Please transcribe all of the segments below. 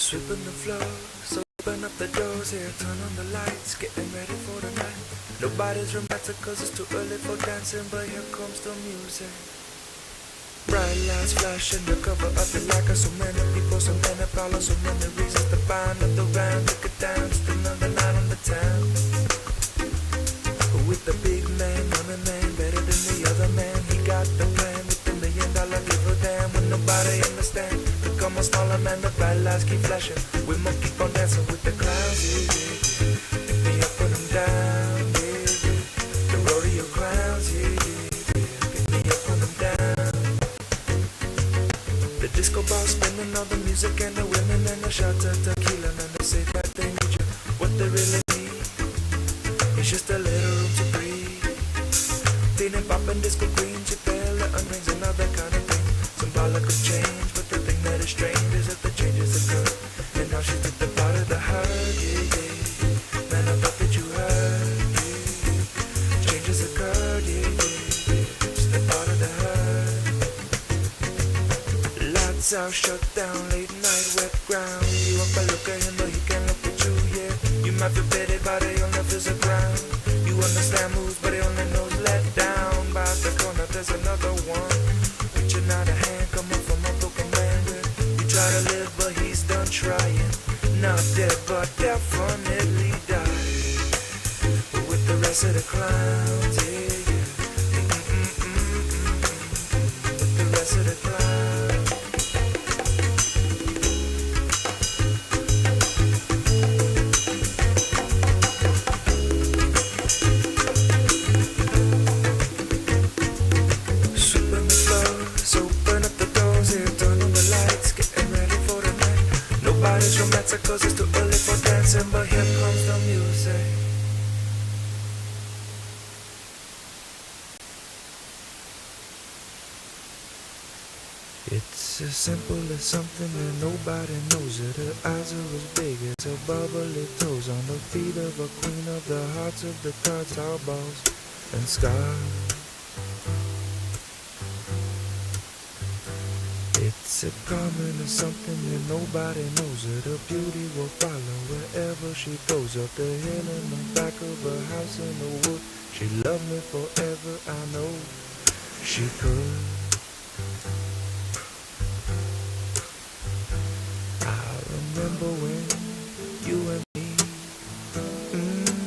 Sweeping the floors, open up the doors here, turn on the lights, getting ready for the night. Nobody's romantic cause it's too early for dancing, but here comes the music. Bright lights flashing, the cover up the like so many people, so many problems, so many reasons to find another round. Take it down, just another night on the town. With the big man, money man, better than the other man. He got the plan with the $1 million give a damn when nobody understand. Become a smaller man, the bright lights keep flashing. We must keep on dancing with the clouds, yeah, yeah. Pick me up when I'm down, yeah, yeah. The rodeo clowns, yeah, yeah, yeah. Pick me up when I'm down. The disco ball spinning, all the music and the women and the shots of tequila, and they say that they need you. What they really need is just a little room to breathe. Teen and pop and disco queen, she fell and rings and all that kind of thing. Symbolic of change, but the thing that is strange is that the changes occur. And now she's at the part of the hurt, yeah, yeah. Man, I thought that you heard, yeah, yeah. Changes occurred, yeah, yeah. Just the part of the hurt. Lights out, shut down, late night, wet ground. You up and look at him, but he can't look at you, yeah. You might be petted, but he only feels the ground. You understand moves, but he only knows let down. By the corner, there's another one. Reaching out a hand, coming from a broken man. You try to live, but he's done trying. Not dead, but definitely died. With the rest of the clowns, yeah, yeah. With the rest of the clowns. Nobody's romantic cause it's too early for dancing, but here comes the music. It's as simple as something that nobody knows it. Her eyes are as big as her bubbly toes. On the feet of a queen of the hearts of the cards, our balls and scars. It's a common as something that nobody knows it. Her beauty will follow wherever she goes. Up the hill in the back of her house in the wood. She loved me forever, I know she could. I remember when you and me,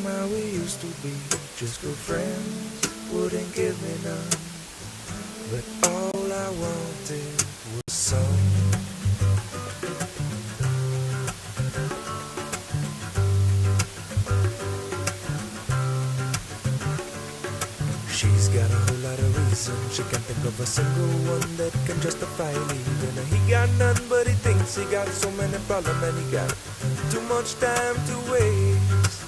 how we used to be. Just good friends, wouldn't give me none. But all I wanted was some. She's got a whole lot of reasons. She can't think of a single one that can justify leaving. He got none, but he thinks he got so many problems, and he got too much time to waste.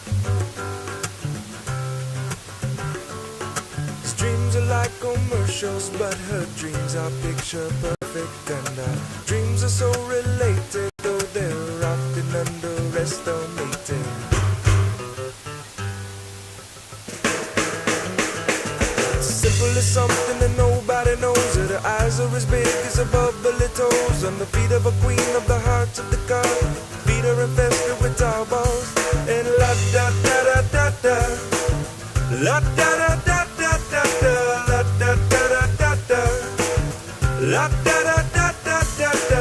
His dreams are like commercials, but her dreams are picture perfect, and our dreams are so related, though they're often underestimated. Simple as something that nobody knows it. Her eyes are as big as her bubbly toes. On the feet of a queen of the hearts of the card. Feet are infested with tar balls. And la da da da da da. La da da da da da da. La da da da da da. La da da da da da da.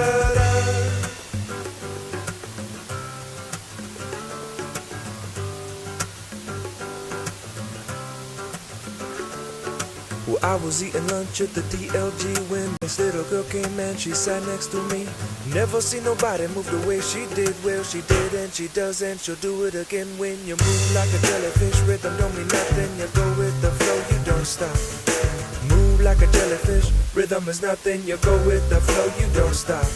Well, I was eating lunch at the DLG when this little girl came and she sat next to me. Never seen nobody move the way she did. Well, she did and she does and she'll do it again. When you move like a jellyfish, rhythm don't mean nothing. You go with the flow, you don't stop. Move like a jellyfish, rhythm is nothing. You go with the flow, you don't stop.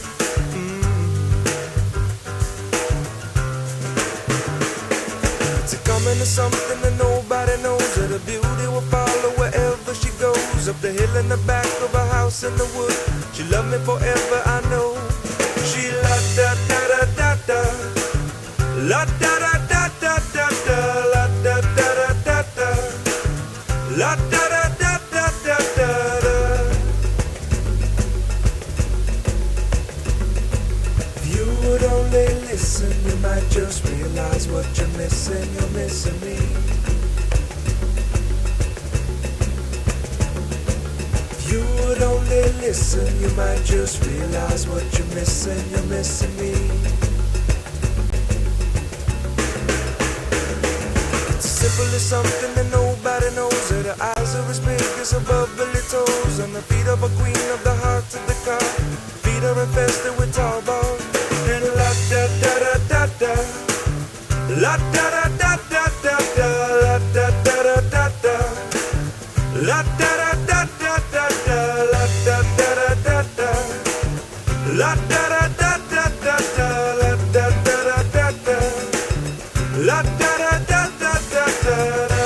It's a coming to something that nobody knows. That the beauty will follow wherever she goes. Up the hill in the back of a house in the wood. She loved me forever, I know. She la da da da da da. La da da da da da da. La da da da da da. La da da da da da da. If you would only listen, you might just realize what you're missing. You're missing me. If you would only listen, you might just realize what you're missing. You're missing me. It's simple as something that nobody knows. That her eyes are as big as her bubbly toes, and the feet of a queen of the heart of the car. Feet are infested with tall balls. And la da da da da da, la da da da da da da, la da da da da da, la da da da da da da, la da da da da da, la da da da da da da, la da da da da da, la da da da da da da.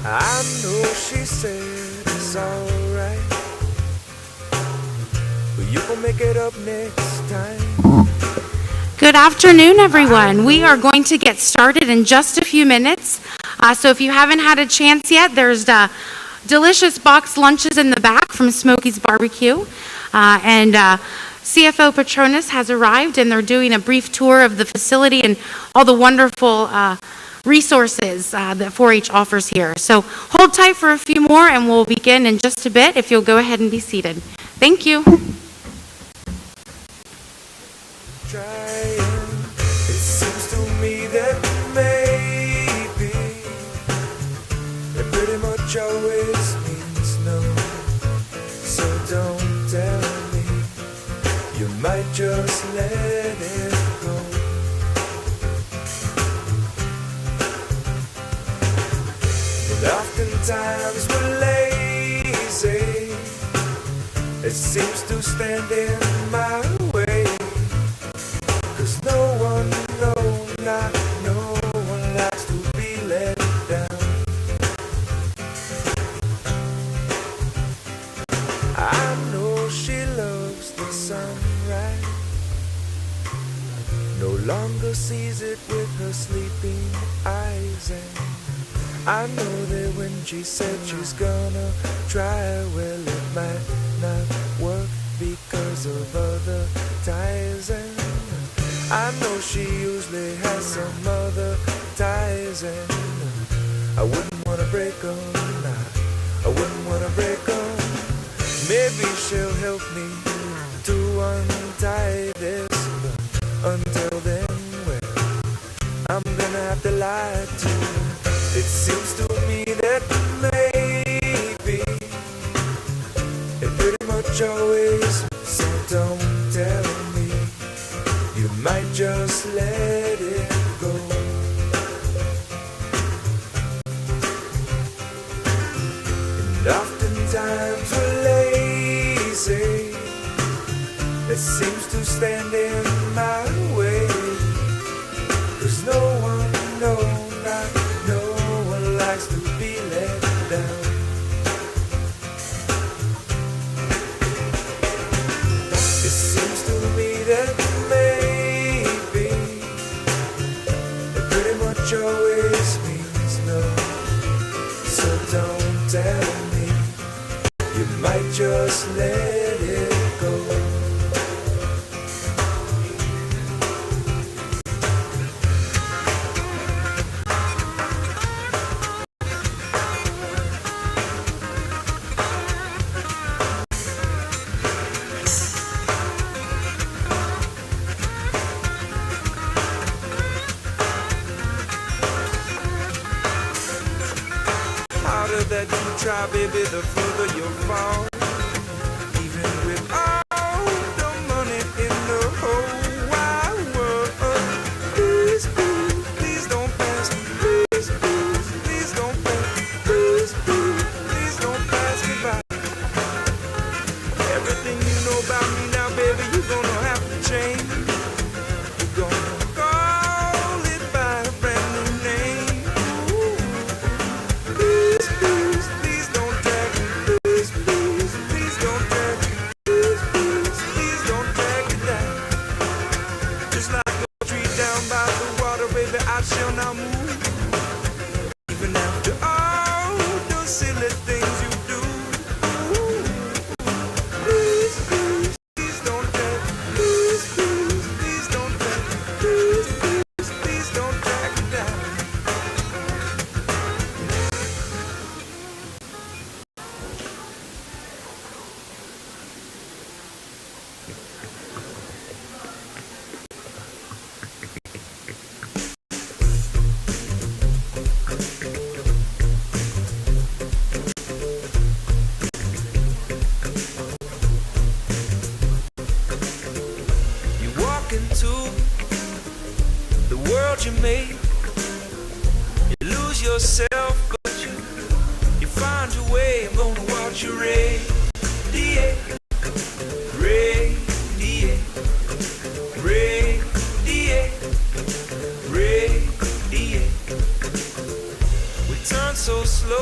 I know she said it's alright, but you gon' make it up next time. Good afternoon, everyone. We are going to get started in just a few minutes. So if you haven't had a chance yet, there's delicious boxed lunches in the back from Smokey's Barbecue. And CFO Patronus has arrived, and they're doing a brief tour of the facility and all the wonderful resources that 4-H offers here. So hold tight for a few more, and we'll begin in just a bit if you'll go ahead and be seated. Thank you. Trying, it seems to me that maybe it pretty much always means no. So don't tell me, you might just let it go. And oftentimes we're lazy, it seems to stand in my way. 'Cause no one, not no one likes to be let down. I know she loves the sunrise, no longer sees it with her sleeping eyes. And I know that when she said she's gonna try, well, it might not work because of other ties. And I know she usually has some other ties, and I wouldn't wanna break them, I wouldn't wanna break them. Maybe she'll help me to untie this, but until then, well, I'm gonna have to lie to you. It seems to me that maybe it pretty much always, so don't tell me, you might just let it go. And oftentimes we're lazy, it seems to stand in my way. 'Cause no one, not no one likes to be let down. It seems to me that maybe it pretty much always means no. So don't tell me, you might just let it go. Harder that you try, baby, the further you'll fall. Even with all the money in the whole wide world. Please, please, please don't pass me. Please, please, please don't pass me. Please, please, please don't pass me by.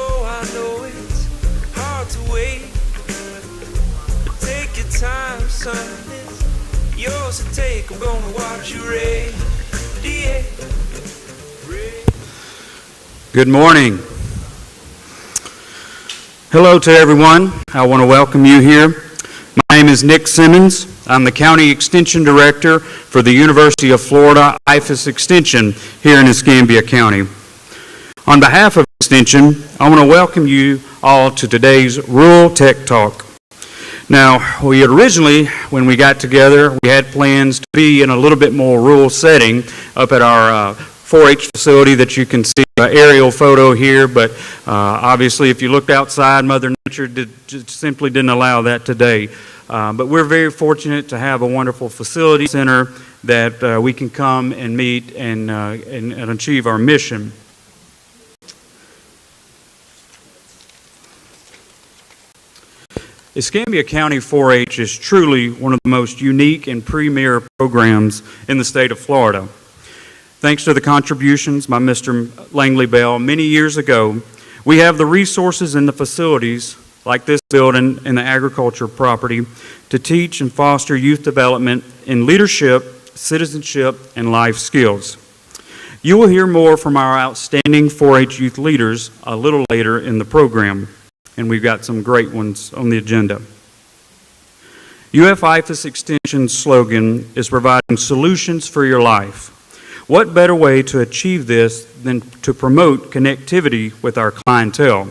I know it's hard to wait. Take your time, son, it's yours to take. I'm gonna watch you radiate. Good morning. Hello to everyone. I want to welcome you here. My name is Nick Simmons. I'm the County Extension Director for the University of Florida IFAS Extension here in Escambia County. On behalf of Extension, I want to welcome you all to today's Rural Tech Talk. Now, we originally, when we got together, we had plans to be in a little bit more rural setting up at our 4-H facility that you can see an aerial photo here, but obviously if you looked outside, Mother Nature just simply didn't allow that today. But we're very fortunate to have a wonderful facility center that we can come and meet and achieve our mission. Escambia County 4-H is truly one of the most unique and premier programs in the state of Florida. Thanks to the contributions by Mr. Langley Bell many years ago, we have the resources and the facilities, like this building and the agriculture property, to teach and foster youth development in leadership, citizenship, and life skills. You will hear more from our outstanding 4-H youth leaders a little later in the program, and we've got some great ones on the agenda. UF IFAS Extension's slogan is providing solutions for your life. What better way to achieve this than to promote connectivity with our clientele?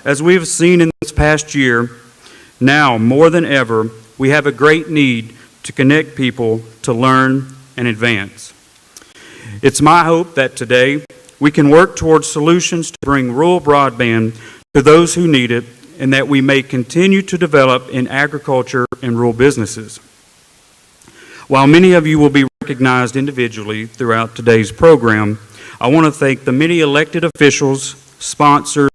As we have seen in this past year, now more than ever, we have a great need to connect people to learn and advance. It's my hope that today we can work towards solutions to bring rural broadband to those who need it, and that we may continue to develop in agriculture and rural businesses. While many of you will be recognized individually throughout today's program, I want to thank the many elected officials, sponsors,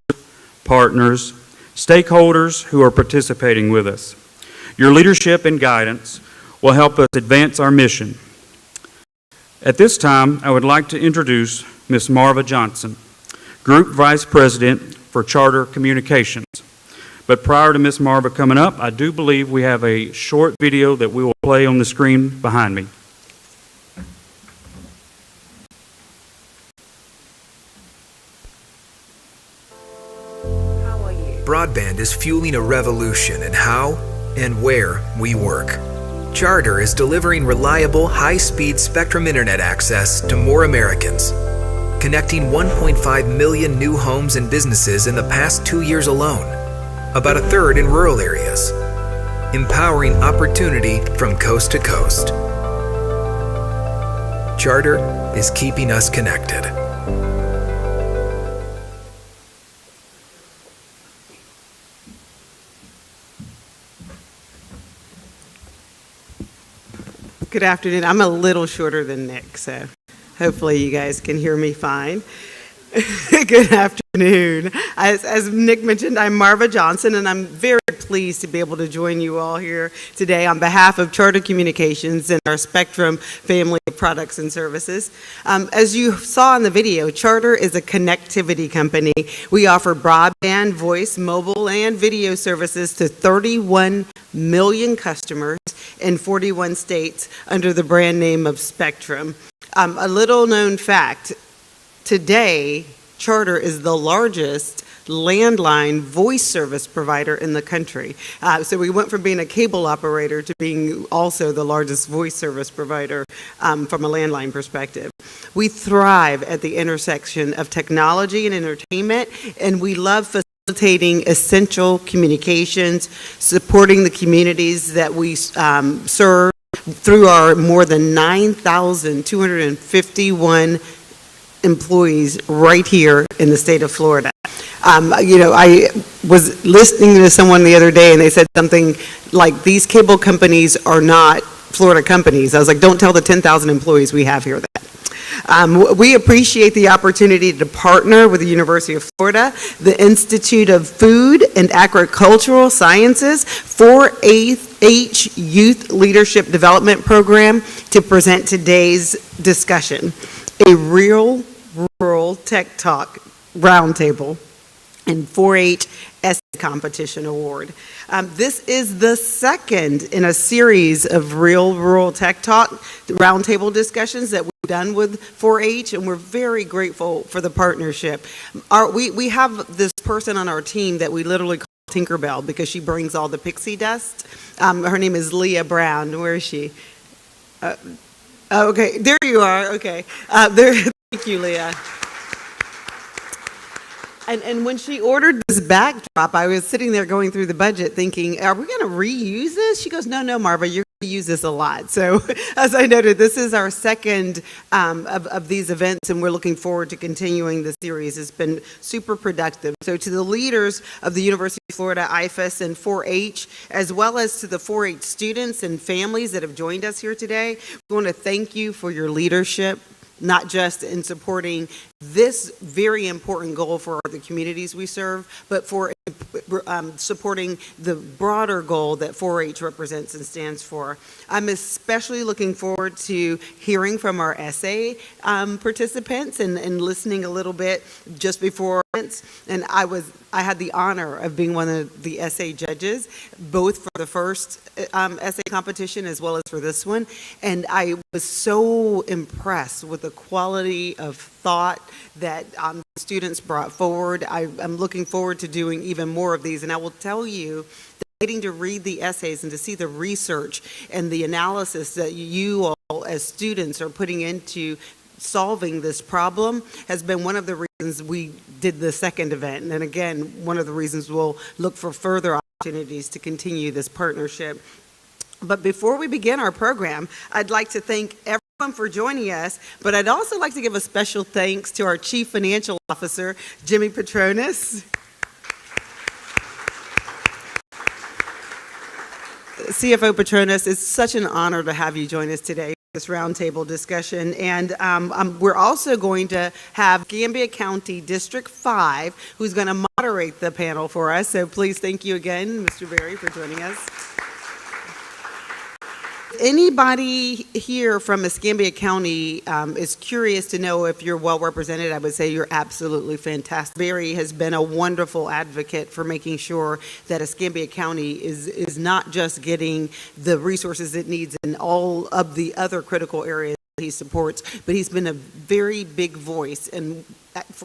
partners, stakeholders who are participating with us. Your leadership and guidance will help us advance our mission. At this time, I would like to introduce Ms. Marva Johnson, Group Vice President for Charter Communications. But prior to Ms. Marva coming up, I do believe we have a short video that we will play on the screen behind me. Broadband is fueling a revolution in how and where we work. Charter is delivering reliable, high-speed Spectrum Internet access to more Americans, connecting 1.5 million new homes and businesses in the past 2 years alone, about a third in rural areas, empowering opportunity from coast to coast. Charter is keeping us connected. Good afternoon. I'm a little shorter than Nick, so hopefully you guys can hear me fine. Good afternoon. As Nick mentioned, I'm Marva Johnson, and I'm very pleased to be able to join you all here today on behalf of Charter Communications and our Spectrum family of products and services. As you saw in the video, Charter is a connectivity company. We offer broadband, voice, mobile, and video services to 31 million customers in 41 states under the brand name of Spectrum. A little known fact, today, Charter is the largest landline voice service provider in the country. So we went from being a cable operator to being also the largest voice service provider from a landline perspective. We thrive at the intersection of technology and entertainment, and we love facilitating essential communications, supporting the communities that we serve through our more than 9,251 employees right here in the state of Florida. I was listening to someone the other day and they said something like, these cable companies are not Florida companies. I was like, don't tell the 10,000 employees we have here that. We appreciate the opportunity to partner with the University of Florida, the Institute of Food and Agricultural Sciences, 4-H Youth Leadership Development Program to present today's discussion, a real rural tech talk roundtable. and 4-H essay competition award. This is the second in a series of Real Rural Tech Talk roundtable discussions that we've done with 4-H, and we're very grateful for the partnership. We have this person on our team that we literally call Tinkerbell because she brings all the pixie dust. Her name is Leah Brown. Where is she? Okay, there you are. Okay, thank you, Leah. And when she ordered this backdrop, I was sitting there going through the budget thinking, are we going to reuse this? She goes, no, Marva, you're going to use this a lot. So as I noted, this is our second of these events, and we're looking forward to continuing the series. It's been super productive. So to the leaders of the University of Florida IFAS and 4-H, as well as to the 4-H students and families that have joined us here today, we want to thank you for your leadership, not just in supporting this very important goal for the communities we serve, but for supporting the broader goal that 4-H represents and stands for. I'm especially looking forward to hearing from our essay participants and listening a little bit just before. And I had the honor of being one of the essay judges, both for the first essay competition as well as for this one. And I was so impressed with the quality of thought that students brought forward. I'm looking forward to doing even more of these. And I will tell you, getting to read the essays and to see the research and the analysis that you all as students are putting into solving this problem has been one of the reasons we did the second event. And again, one of the reasons we'll look for further opportunities to continue this partnership. But before we begin our program, I'd like to thank everyone for joining us, but I'd also like to give a special thanks to our Chief Financial Officer, Jimmy Petronas. CFO Petronas, it's such an honor to have you join us today. This roundtable discussion, and we're also going to have Escambia County District 5, who's going to moderate the panel for us. So please, thank you again, Mr. Berry, for joining us. Anybody here from Escambia County is curious to know if you're well represented, I would say you're absolutely fantastic. Barry has been a wonderful advocate for making sure that Escambia County is not just getting the resources it needs in all of the other critical areas he supports, but he's been a very big voice, and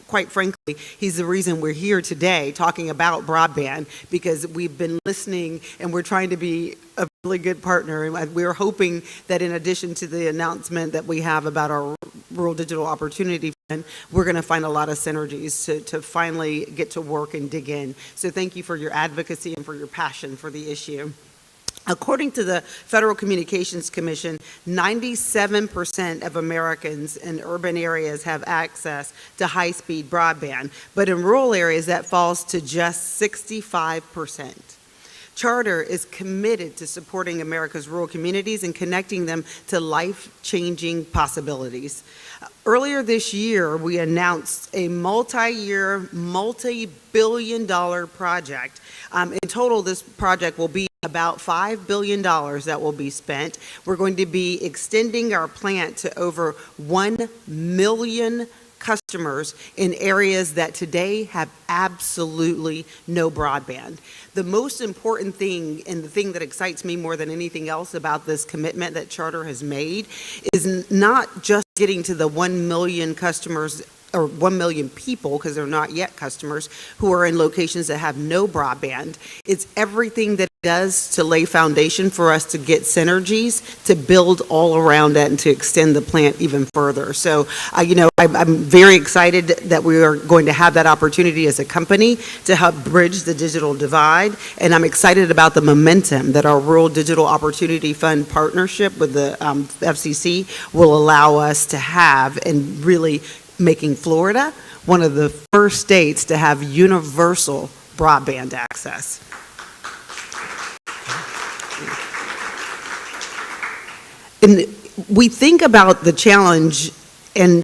quite frankly, he's the reason we're here today talking about broadband, because we've been listening and we're trying to be a really good partner. And we're hoping that in addition to the announcement that we have about our Rural Digital Opportunity Fund, we're going to find a lot of synergies to finally get to work and dig in. So thank you for your advocacy and for your passion for the issue. According to the Federal Communications Commission, 97% of Americans in urban areas have access to high-speed broadband, but in rural areas that falls to just 65%. Charter is committed to supporting America's rural communities and connecting them to life-changing possibilities. Earlier this year, we announced a multi-year, multi-billion-dollar project. In total, this project will be about $5 billion that will be spent. We're going to be extending our plant to over 1 million customers in areas that today have absolutely no broadband. The most important thing, and the thing that excites me more than anything else about this commitment that Charter has made, is not just getting to the 1 million customers or 1 million people, because they're not yet customers, who are in locations that have no broadband. It's everything that it does to lay foundation for us to get synergies, to build all around that, and to extend the plant even further. So, I'm very excited that we are going to have that opportunity as a company to help bridge the digital divide, and I'm excited about the momentum that our Rural Digital Opportunity Fund partnership with the FCC will allow us to have, and really making Florida one of the first states to have universal broadband access. And we think about the challenge and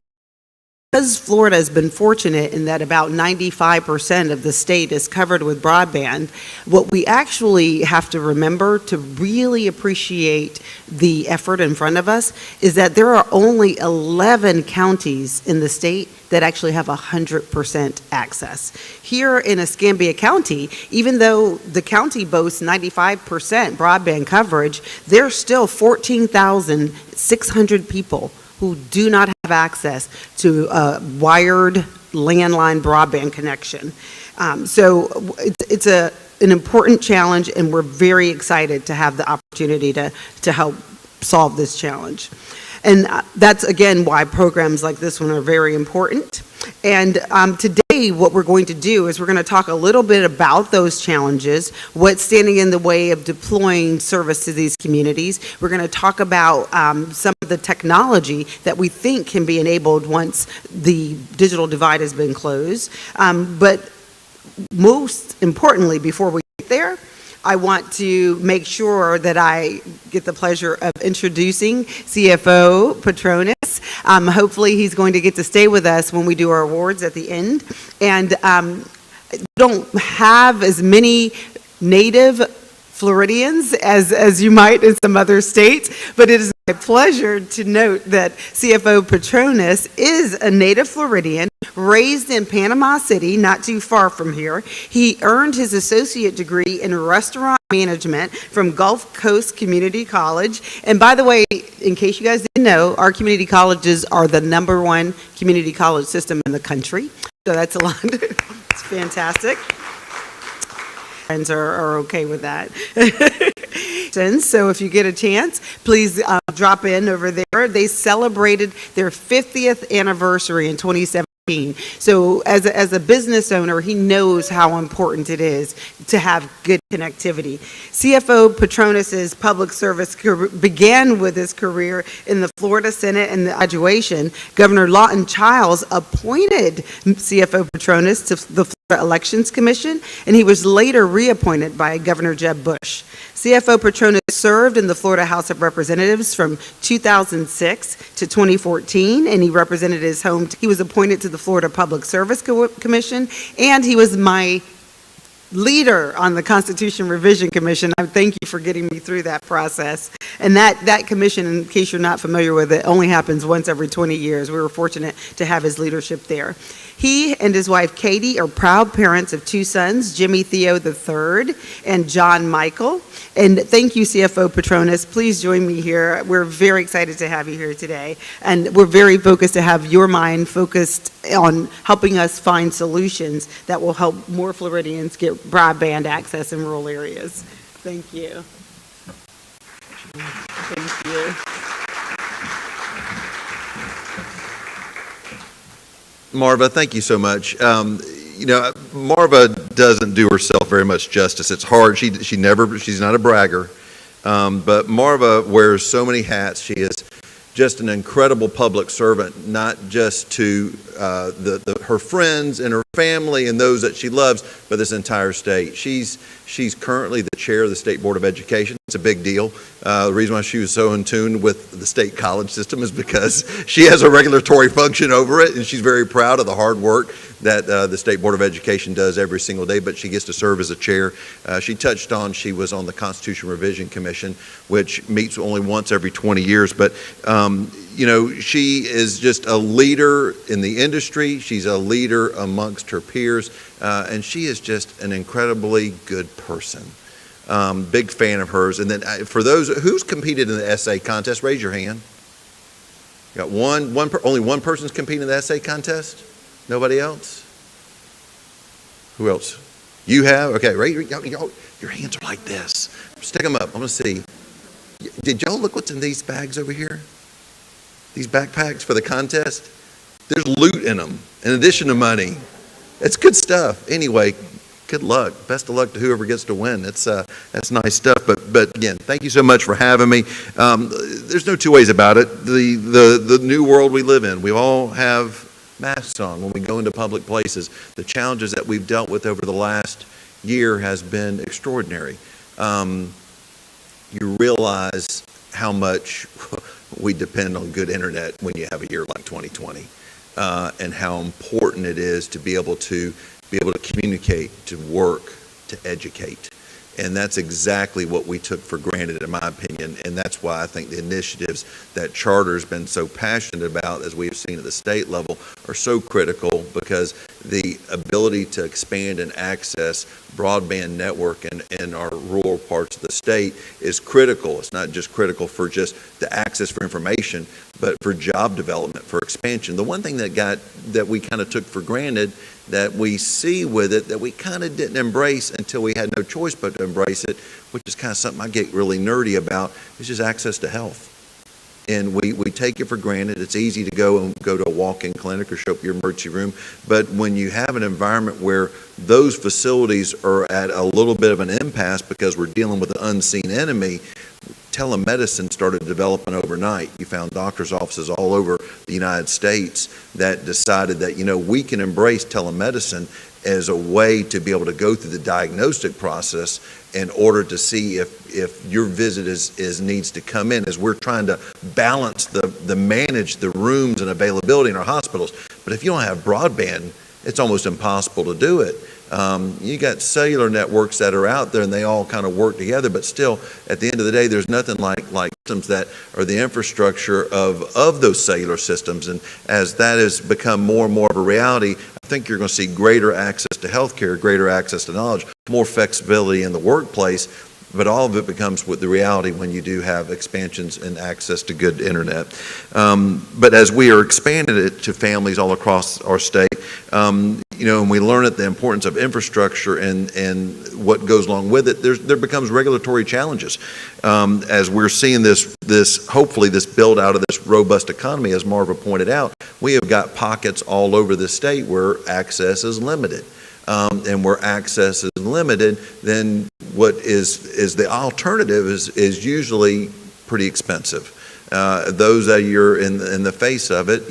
because Florida has been fortunate in that about 95% of the state is covered with broadband, what we actually have to remember to really appreciate the effort in front of us is that there are only 11 counties in the state that actually have 100% access. Here in Escambia County, even though the county boasts 95% broadband coverage, there's still 14,600 people who do not have access to a wired landline broadband connection. So it's an important challenge, and we're very excited to have the opportunity to help solve this challenge. And that's, again, why programs like this one are very important. And today, what we're going to do is we're going to talk a little bit about those challenges, what's standing in the way of deploying service to these communities. We're going to talk about some of the technology that we think can be enabled once the digital divide has been closed. But most importantly, before we get there, I want to make sure that I get the pleasure of introducing CFO Petronas. Hopefully he's going to get to stay with us when we do our awards at the end. And don't have as many native Floridians as you might in some other states, but it is my pleasure to note that CFO Petronas is a native Floridian, raised in Panama City, not too far from here. He earned his associate degree in restaurant management from Gulf Coast Community College. And by the way, in case you guys didn't know, our community colleges are the #1 community college system in the country. So that's a lot. It's fantastic. Friends are okay with that. So if you get a chance, please drop in over there. They celebrated their 50th anniversary in 2017. So as a business owner, he knows how important it is to have good connectivity. CFO Petronas's public service began with his career in the Florida Senate and the graduation. Governor Lawton Chiles appointed CFO Petronas to the Florida Elections Commission, and he was later reappointed by Governor Jeb Bush. CFO Petronas served in the Florida House of Representatives from 2006 to 2014, and he represented his home. He was appointed to the Florida Public Service Commission, and he was my leader on the Constitution Revision Commission. I thank you for getting me through that process. And that commission, in case you're not familiar with it, only happens once every 20 years. We were fortunate to have his leadership there. He and his wife, Katie, are proud parents of 2 sons, Jimmy Theo III and John Michael. And thank you, CFO Petronas. Please join me here. We're very excited to have you here today. And we're very focused to have your mind focused on helping us find solutions that will help more Floridians get broadband access in rural areas. Thank you. Thank you. Marva, thank you so much. Marva doesn't do herself very much justice. It's hard. She's not a bragger, but Marva wears so many hats. She is just an incredible public servant, not just to her friends and her family and those that she loves, but this entire state. She's currently the chair of the State Board of Education. It's a big deal. The reason why she was so in tune with the state college system is because she has a regulatory function over it, and she's very proud of the hard work that the State Board of Education does every single day, but she gets to serve as a chair. She touched on she was on the Constitution Revision Commission, which meets only once every 20 years, but she is just a leader in the industry. She's a leader amongst her peers, and she is just an incredibly good person. Big fan of hers. And then for those who's competed in the essay contest, raise your hand. You got only one person's competing in the essay contest? Nobody else? Who else? You have? Okay, your hands are like this. Stick them up. I'm going to see. Did y'all look what's in these bags over here? These backpacks for the contest? There's loot in them, in addition to money. It's good stuff. Anyway, good luck. Best of luck to whoever gets to win. That's nice stuff. But again, thank you so much for having me. There's no two ways about it. The new world we live in, we all have masks on when we go into public places. The challenges that we've dealt with over the last year has been extraordinary. You realize how much we depend on good internet when you have a year like 2020. and how important it is to be able to communicate, to work, to educate. And that's exactly what we took for granted, in my opinion. And that's why I think the initiatives that Charter's been so passionate about, as we have seen at the state level, are so critical, because the ability to expand and access broadband network in our rural parts of the state is critical. It's not just critical for just the access for information, but for job development, for expansion. The one thing that we kind of took for granted, that we see with it, that we kind of didn't embrace until we had no choice but to embrace it, which is kind of something I get really nerdy about, is just access to health. And we take it for granted. It's easy to go to a walk-in clinic or show up your emergency room, but when you have an environment where those facilities are at a little bit of an impasse because we're dealing with an unseen enemy, telemedicine started developing overnight. You found doctors' offices all over the United States that decided that, we can embrace telemedicine as a way to be able to go through the diagnostic process in order to see if your visit needs to come in, as we're trying to balance manage the rooms and availability in our hospitals. But if you don't have broadband, it's almost impossible to do it. You got cellular networks that are out there, and they all kind of work together, but still, at the end of the day, there's nothing like systems that are the infrastructure of those cellular systems. And as that has become more and more of a reality, I think you're going to see greater access to healthcare, greater access to knowledge, more flexibility in the workplace. But all of it becomes with the reality when you do have expansions and access to good internet. But as we are expanding it to families all across our state, and we learn the importance of infrastructure and what goes along with it, there becomes regulatory challenges. As we're seeing hopefully this build out of this robust economy, as Marva pointed out, we have got pockets all over the state where access is limited. And where access is limited, then what is the alternative is usually pretty expensive. Those that you're in the face of it,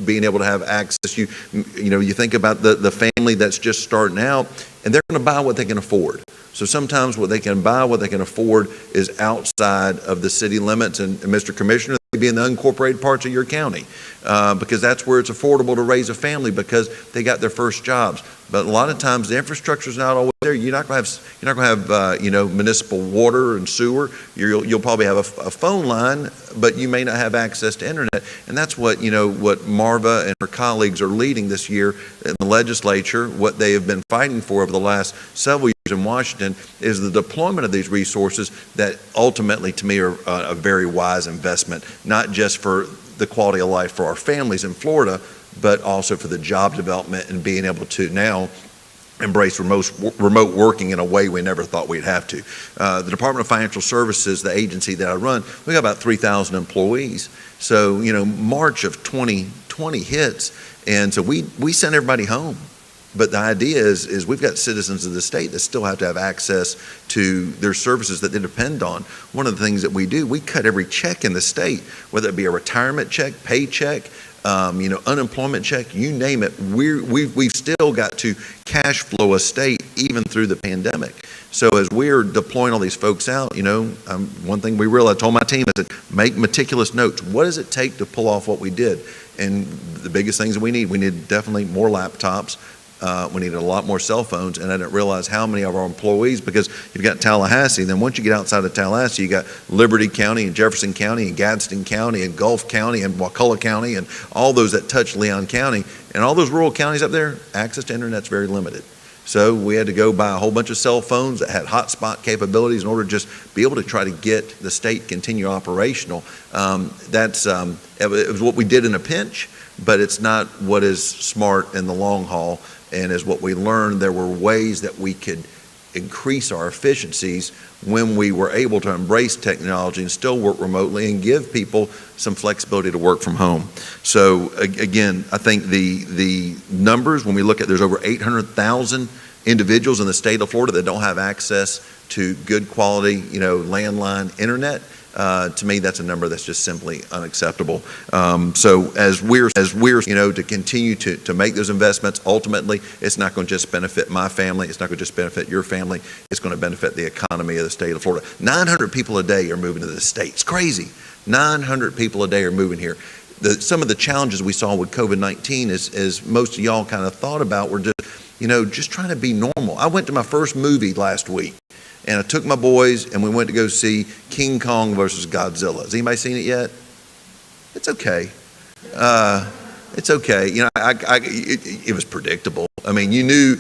being able to have access, you think about the family that's just starting out, and they're going to buy what they can afford. So sometimes what they can buy, what they can afford, is outside of the city limits. And Mr. Commissioner, they be in the unincorporated parts of your county, because that's where it's affordable to raise a family, because they got their first jobs. But a lot of times the infrastructure is not always there. You're not going to have municipal water and sewer. You'll probably have a phone line, but you may not have access to internet. And that's what Marva and her colleagues are leading this year in the legislature. What they have been fighting for over the last several years in Washington is the deployment of these resources that ultimately, to me, are a very wise investment, not just for the quality of life for our families in Florida, but also for the job development and being able to now embrace remote working in a way we never thought we'd have to. The Department of Financial Services, the agency that I run, we got about 3,000 employees. So, March of 2020 hits, and so we sent everybody home. But the idea is we've got citizens of the state that still have to have access to their services that they depend on. One of the things that we do, we cut every check in the state, whether it be a retirement check, paycheck, unemployment check, you name it. We've still got to cash flow a state even through the pandemic. So as we're deploying all these folks out, one thing we realized, I told my team, I said, make meticulous notes. What does it take to pull off what we did? And the biggest things that we need definitely more laptops. We needed a lot more cell phones, and I didn't realize how many of our employees, because you've got Tallahassee, then once you get outside of Tallahassee, you got Liberty County and Jefferson County and Gadsden County and Gulf County and Wakulla County and all those that touch Leon County. And all those rural counties up there, access to internet's very limited. So we had to go buy a whole bunch of cell phones that had hotspot capabilities in order to just be able to try to get the state continue operational. It was what we did in a pinch, but it's not what is smart in the long haul. And as what we learned, there were ways that we could increase our efficiencies when we were able to embrace technology and still work remotely and give people some flexibility to work from home. So again, I think the numbers, when we look at, there's over 800,000 individuals in the state of Florida that don't have access to good quality, landline internet. To me, that's a number that's just simply unacceptable. So as we're to continue to make those investments, ultimately, it's not going to just benefit my family. It's not going to just benefit your family. It's going to benefit the economy of the state of Florida. 900 people a day are moving to the state. It's crazy. 900 people a day are moving here. some of the challenges we saw with COVID-19, as most of y'all kind of thought about, were just trying to be normal. I went to my first movie last week, and I took my boys, and we went to go see King Kong versus Godzilla. Has anybody seen it yet? It's okay. It's okay. It was predictable. I mean, you knew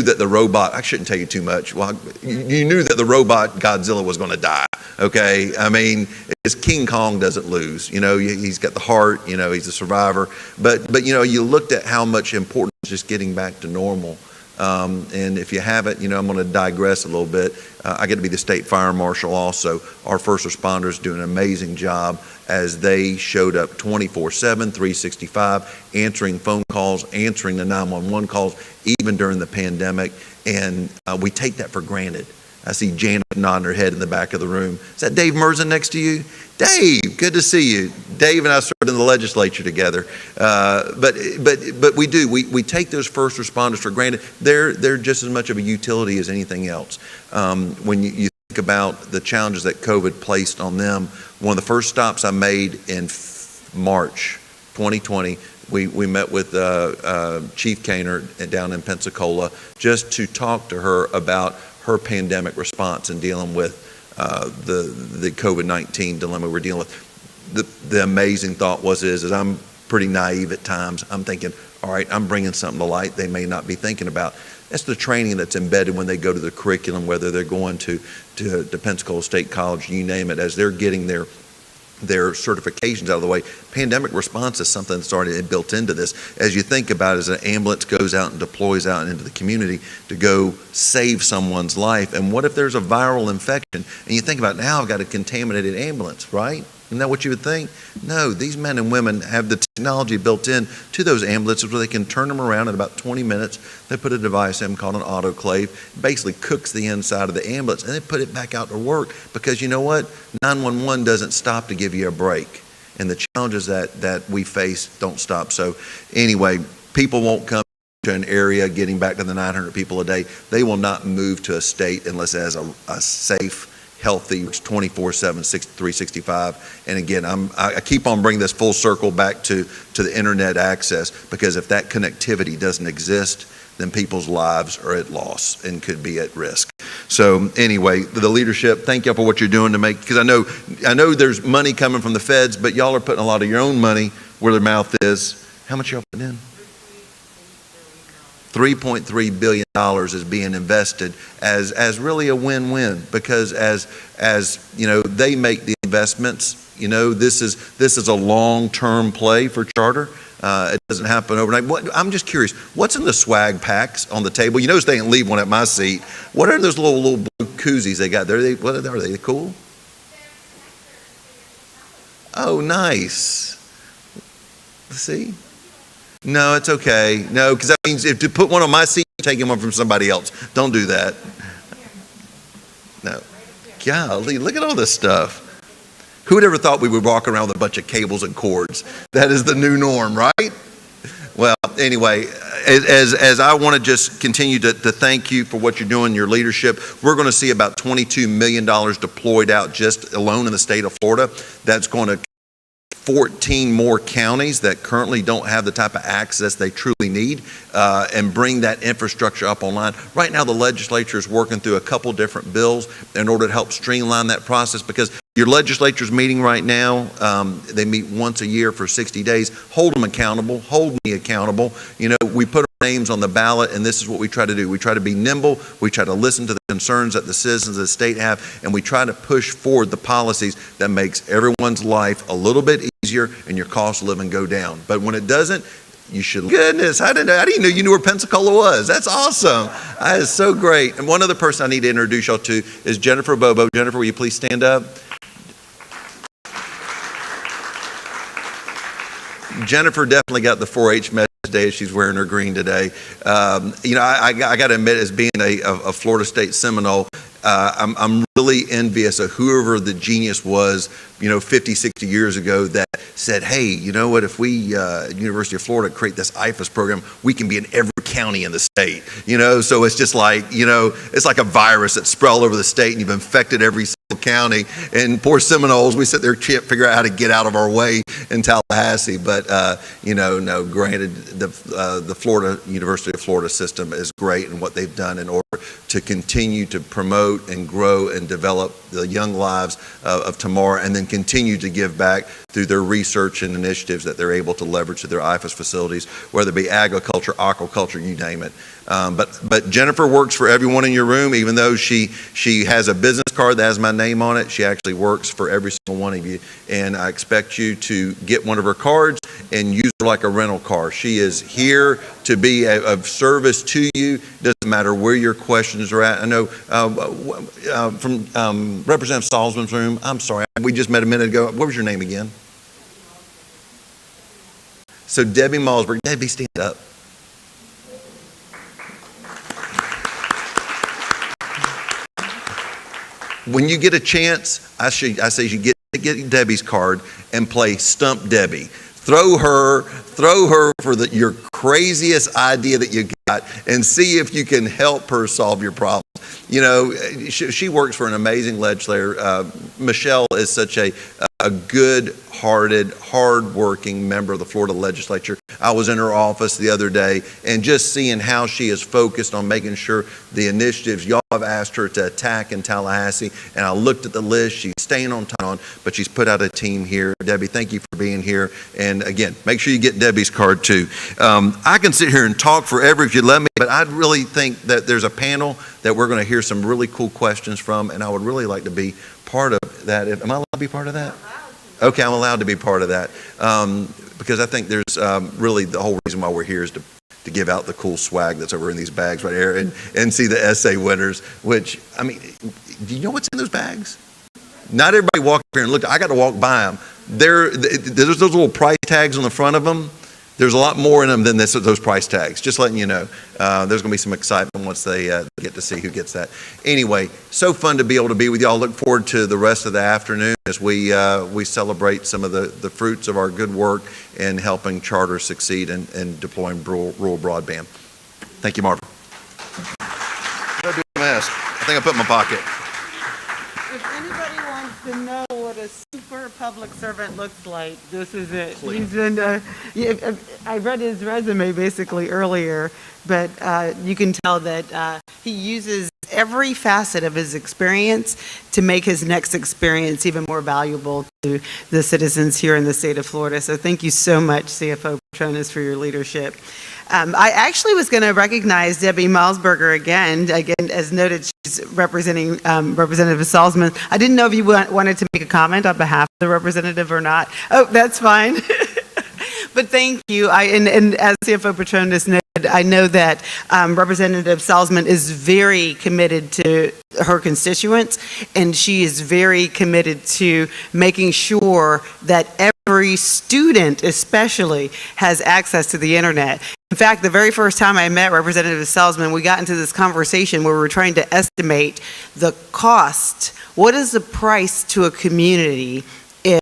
that the robot, I shouldn't tell you too much. Well, you knew that the robot Godzilla was going to die. Okay. I mean, it's King Kong doesn't lose. He's got the heart, he's a survivor. But you looked at how much importance just getting back to normal. And if you haven't, I'm going to digress a little bit. I get to be the state fire marshal also. Our first responders do an amazing job as they showed up 24/7, 365, answering phone calls, answering the 911 calls, even during the pandemic. And we take that for granted. I see Janet nodding her head in the back of the room. Is that Dave Merzen next to you? Dave, good to see you. Dave and I served in the legislature together. But we do. We take those first responders for granted. They're just as much of a utility as anything else. When you think about the challenges that COVID placed on them, one of the first stops I made in March 2020, we met with Chief Kaner down in Pensacola just to talk to her about her pandemic response and dealing with the COVID-19 dilemma we're dealing with. The amazing thought is I'm pretty naive at times. I'm thinking, all right, I'm bringing something to light they may not be thinking about. That's the training that's embedded when they go to the curriculum, whether they're going to Pensacola State College, you name it, as they're getting their certifications out of the way. Pandemic response is something that's already built into this. As you think about it, as an ambulance goes out and deploys out into the community to go save someone's life, and what if there's a viral infection? And you think about, now I've got a contaminated ambulance, right? Isn't that what you would think? No, these men and women have the technology built in to those ambulances where they can turn them around in about 20 minutes. They put a device in called an autoclave, basically cooks the inside of the ambulance, and they put it back out to work, because you know what? 911 doesn't stop to give you a break. And the challenges that we face don't stop. So anyway, people won't come to an area, getting back to the 900 people a day. They will not move to a state unless it has a safe, healthy 24/7, 365. And again, I keep on bringing this full circle back to the internet access, because if that connectivity doesn't exist, then people's lives are at loss and could be at risk. So anyway, the leadership, thank y'all for what you're doing to make, because I know there's money coming from the feds, but y'all are putting a lot of your own money where their mouth is. How much y'all putting in? $3.3 billion is being invested as really a win-win, because as they make the investments, this is a long-term play for charter. It doesn't happen overnight. I'm just curious, what's in the swag packs on the table? You notice they didn't leave one at my seat. What are those little blue koozies they got there? Are they cool? Oh, nice. See? No, it's okay. No, because that means if you put one on my seat, you're taking one from somebody else. Don't do that. No. Golly, look at all this stuff. Who would ever thought we would walk around with a bunch of cables and cords? That is the new norm, right? Well, anyway, as I want to just continue to thank you for what you're doing, your leadership, we're going to see about $22 million deployed out just alone in the state of Florida. That's going to 14 more counties that currently don't have the type of access they truly need, and bring that infrastructure up online. Right now, the legislature is working through a couple different bills in order to help streamline that process, because your legislature's meeting right now. They meet once a year for 60 days. Hold them accountable. Hold me accountable. We put our names on the ballot, and this is what we try to do. We try to be nimble. We try to listen to the concerns that the citizens of the state have, and we try to push forward the policies that makes everyone's life a little bit easier and your cost of living go down. But when it doesn't, you should. Goodness, how do you know you knew where Pensacola was? That's awesome. That is so great. And one other person I need to introduce y'all to is Jennifer Bobo. Jennifer, will you please stand up? Jennifer definitely got the 4-H message today as she's wearing her green today. I got to admit, as being a Florida State Seminole, I'm really envious of whoever the genius was, 50, 60 years ago that said, hey, you know what, if we, University of Florida, create this IFAS program, we can be in every county in the state, so it's just like, it's like a virus that's spread all over the state, and you've infected every single County. And poor Seminoles, we sit there figure out how to get out of our way in Tallahassee. But, no, granted, the University of Florida system is great in what they've done in order to continue to promote and grow and develop the young lives of tomorrow, and then continue to give back through their research and initiatives that they're able to leverage to their IFAS facilities, whether it be agriculture, aquaculture, you name it. But Jennifer works for everyone in your room, even though she has a business card that has my name on it. She actually works for every single one of you, and I expect you to get one of her cards and use her like a rental car. She is here to be of service to you. Doesn't matter where your questions are at. I know from Representative Salzman's room, I'm sorry, we just met a minute ago. What was your name again? So Debbie Malsberg. Debbie, stand up. When you get a chance, I say you get Debbie's card and play Stump Debbie. Throw her for your craziest idea that you got and see if you can help her solve your problem. You know, she works for an amazing legislator. Michelle is such a good-hearted, hard-working member of the Florida legislature. I was in her office the other day, and just seeing how she is focused on making sure the initiatives y'all have asked her to attack in Tallahassee, and I looked at the list. She's staying on time, but she's put out a team here. Debbie, thank you for being here. And again, make sure you get Debbie's card too. I can sit here and talk forever if you let me, but I really think that there's a panel that we're going to hear some really cool questions from, and I would really like to be part of that. Am I allowed to be part of that? Okay, I'm allowed to be part of that, because I think there's really the whole reason why we're here is to give out the cool swag that's over in these bags right here and see the essay winners, which, I mean, do you know what's in those bags? Not everybody walk up here and look. I got to walk by them. There's those little price tags on the front of them. There's a lot more in them than those price tags. Just letting you know. There's going to be some excitement once they get to see who gets that. Anyway, so fun to be able to be with y'all. Look forward to the rest of the afternoon as we celebrate some of the fruits of our good work in helping Charter succeed in deploying rural broadband. Thank you, Marvin. What did I do with my mask? I think I put it in my pocket. If anybody wants to know what a super public servant looks like, this is it. He's been, I read his resume basically earlier, but you can tell that he uses every facet of his experience to make his next experience even more valuable to the citizens here in the state of Florida. So thank you so much, CFO Petronas, for your leadership. I actually was going to recognize Debbie Malsberger again, as noted, she's representing Representative Salzman. I didn't know if you wanted to make a comment on behalf of the representative or not. Oh, that's fine. But thank you. And as CFO Petronas noted, I know that Representative Salzman is very committed to her constituents, and she is very committed to making sure that every student especially has access to the internet. In fact, the very first time I met Representative Salzman, we got into this conversation where we were trying to estimate the cost. What is the price to a community if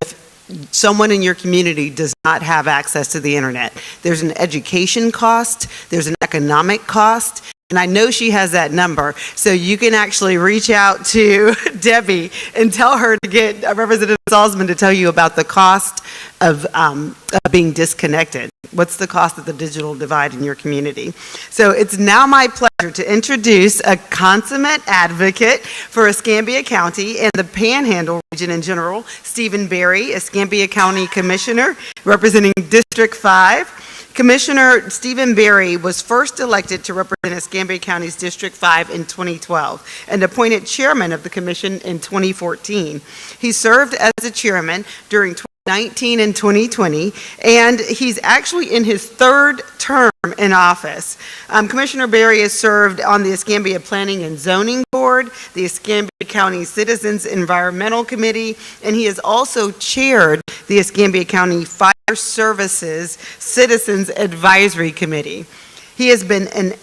someone in your community does not have access to the internet? There's an education cost, there's an economic cost, and I know she has that number. So you can actually reach out to Debbie and tell her to get Representative Salzman to tell you about the cost of being disconnected. What's the cost of the digital divide in your community? So it's now my pleasure to introduce a consummate advocate for Escambia County and the Panhandle region in general, Stephen Berry, Escambia County Commissioner representing District 5. Commissioner Stephen Berry was first elected to represent Escambia County's District 5 in 2012 and appointed chairman of the commission in 2014. He served as a chairman during 2019 and 2020, and he's actually in his third term in office. Commissioner Berry has served on the Escambia Planning and Zoning Board, the Escambia County Citizens Environmental Committee, and he has also chaired the Escambia County Fire Services Citizens Advisory Committee. He has been an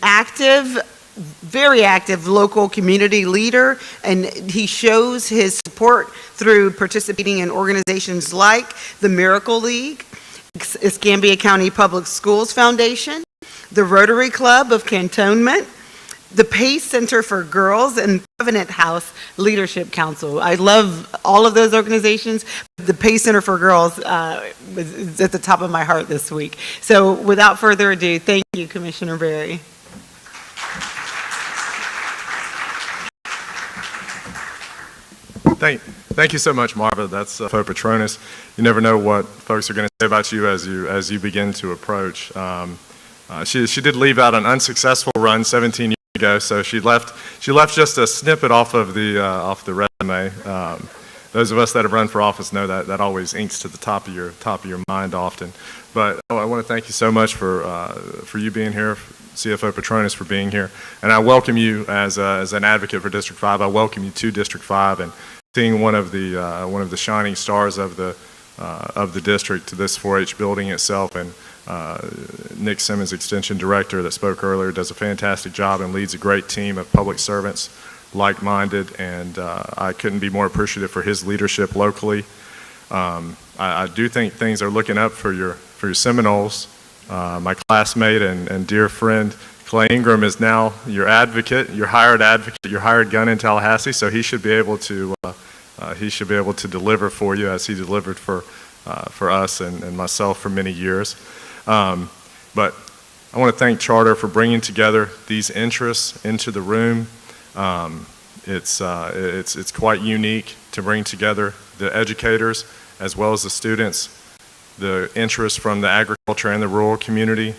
very active local community leader, and he shows his support through participating in organizations like the Miracle League, Escambia County Public Schools Foundation, the Rotary Club of Cantonment, the Pace Center for Girls and Covenant House Leadership Council. I love all of those organizations. The Pace Center for Girls is at the top of my heart this week. So without further ado, thank you, Commissioner Berry. Thank you so much, Marva. That's CFO Petronis. You never know what folks are going to say about you as you begin to approach. She did leave out an unsuccessful run 17 years ago, so she left just a snippet off the resume. Those of us that have run for office know that always inks to the top of your mind often. But I want to thank you so much for you being here, CFO Petronis for being here, and I welcome you as an advocate for District 5. I welcome you to District 5 and seeing one of the shining stars of the district to this 4-H building itself. And Nick Simmons, Extension Director that spoke earlier, does a fantastic job and leads a great team of public servants, like-minded, and I couldn't be more appreciative for his leadership locally. I do think things are looking up for your Seminoles. My classmate and dear friend Clay Ingram is now your advocate, your hired gun in Tallahassee, so he should be able to deliver for you as he delivered for us and myself for many years. But I want to thank Charter for bringing together these interests into the room. It's quite unique to bring together the educators as well as the students, the interests from the agriculture and the rural community.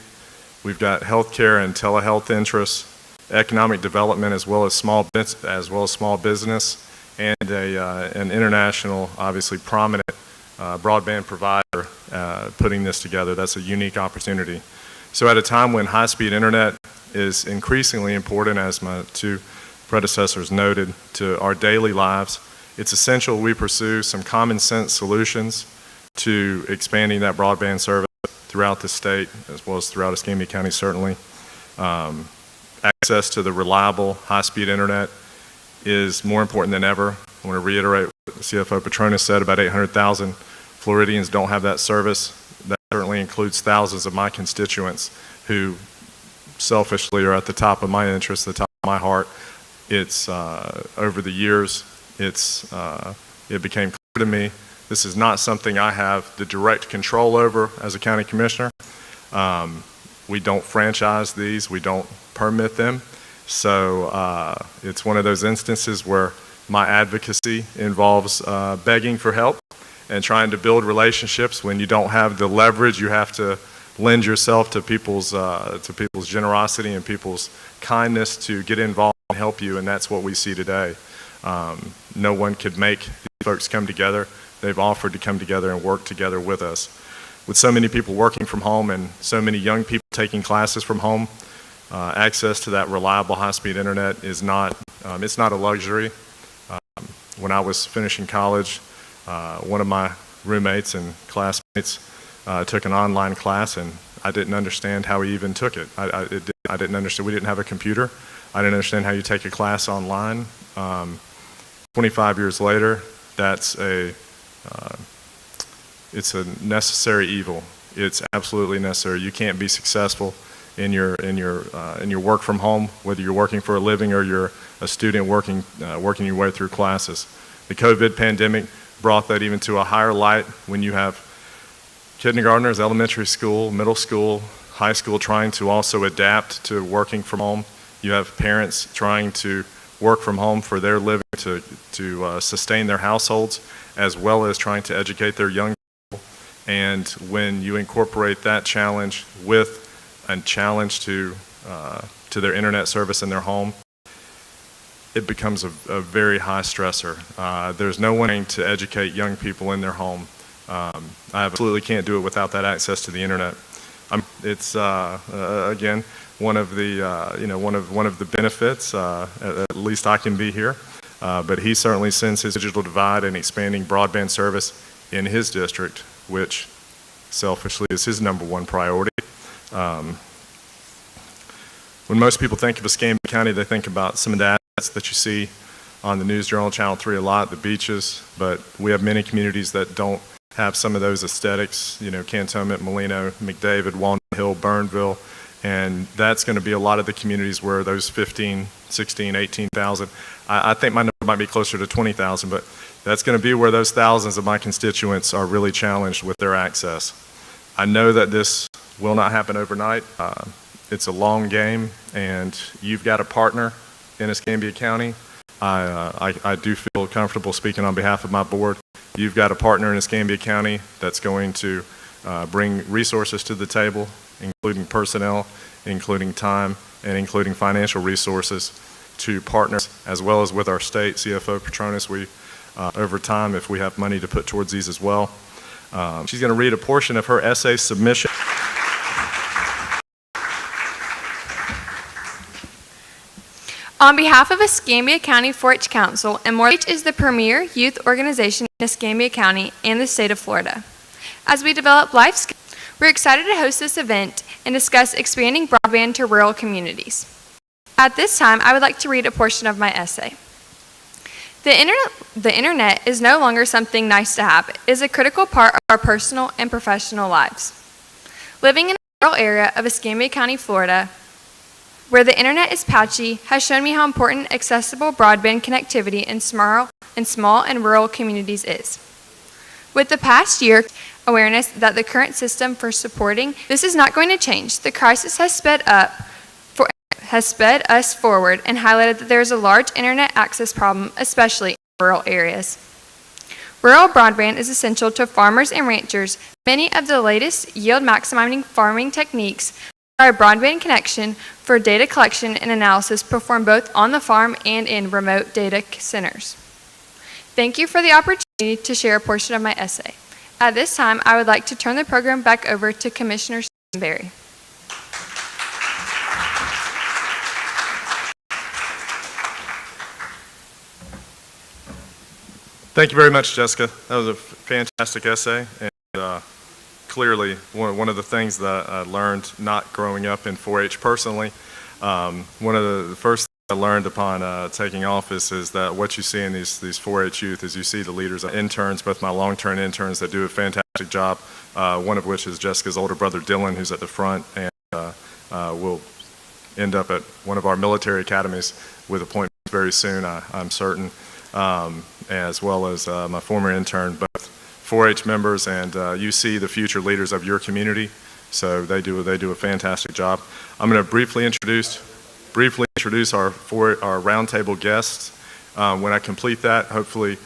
We've got healthcare and telehealth interests, economic development as well as small business, and an international, obviously prominent broadband provider putting this together. That's a unique opportunity. So at a time when high-speed internet is increasingly important, as my two predecessors noted, to our daily lives, it's essential we pursue some common sense solutions to expanding that broadband service throughout the state, as well as throughout Escambia County, certainly. Access to the reliable, high-speed internet is more important than ever. I want to reiterate what CFO Petronis said. About 800,000 Floridians don't have that service. That certainly includes thousands of my constituents who selfishly are at the top of my interest, the top of my heart. It's over the years, it became clear to me this is not something I have the direct control over as a county commissioner. We don't franchise these, we don't permit them. So it's one of those instances where my advocacy involves begging for help and trying to build relationships. When you don't have the leverage, you have to lend yourself to people's generosity and people's kindness to get involved and help you, and that's what we see today. No one could make these folks come together. They've offered to come together and work together with us. With so many people working from home and so many young people taking classes from home, access to that reliable high-speed internet is not, it's not a luxury. When I was finishing college, one of my roommates and classmates took an online class, and I didn't understand how he even took it. I didn't understand. We didn't have a computer. I didn't understand how you take a class online. 25 years later, it's a necessary evil. It's absolutely necessary. You can't be successful in your work from home, whether you're working for a living or you're a student working your way through classes. The COVID pandemic brought that even to a higher light when you have kindergartners, elementary school, middle school, high school trying to also adapt to working from home. You have parents trying to work from home for their living to sustain their households, as well as trying to educate their young people. And when you incorporate that challenge with a challenge to their internet service in their home, it becomes a very high stressor. There's no one to educate young people in their home. I absolutely can't do it without that access to the internet. It's again one of the benefits. At least I can be here, but he certainly sends his digital divide and expanding broadband service in his district, which selfishly is his #1 priority. When most people think of Escambia County, they think about some of the assets that you see on the News Journal, Channel 3 a lot, the beaches, but we have many communities that don't have some of those aesthetics, Cantonment, Molino, McDavid, Walnut Hill, Burnville, And that's going to be a lot of the communities where those 15, 16, 18,000, I think my number might be closer to 20,000, but that's going to be where those thousands of my constituents are really challenged with their access. I know that this will not happen overnight. It's a long game, and you've got a partner in Escambia County. I do feel comfortable speaking on behalf of my board. You've got a partner in Escambia County that's going to bring resources to the table, including personnel, including time, and including financial resources to partners, as well as with our state CFO Petronas. We, over time, if we have money to put towards these as well. She's going to read a portion of her essay submission. On behalf of Escambia County 4-H Council, and 4-H is the premier youth organization in Escambia County and the state of Florida. As we develop life skills, we're excited to host this event and discuss expanding broadband to rural communities. At this time, I would like to read a portion of my essay. The internet is no longer something nice to have. It is a critical part of our personal and professional lives. Living in a rural area of Escambia County, Florida, where the internet is patchy, has shown me how important accessible broadband connectivity in small and rural communities is. With the past year, awareness that the current system for supporting this is not going to change. The crisis has sped us forward and highlighted that there is a large internet access problem, especially in rural areas. Rural broadband is essential to farmers and ranchers. Many of the latest yield-maximizing farming techniques are a broadband connection for data collection and analysis performed both on the farm and in remote data centers. Thank you for the opportunity to share a portion of my essay. At this time, I would like to turn the program back over to Commissioner Berry. Thank you very much, Jessica. That was a fantastic essay, and clearly one of the things that I learned not growing up in 4-H personally, one of the first things I learned upon taking office is that what you see in these 4-H youth is you see the leaders, interns, both my long-term interns that do a fantastic job, one of which is Jessica's older brother Dylan, who's at the front, and will end up at one of our military academies with appointments very soon, I'm certain, as well as my former intern, both 4-H members, and you see the future leaders of your community, so they do a fantastic job. I'm going to briefly introduce our roundtable guests. When I complete that, hopefully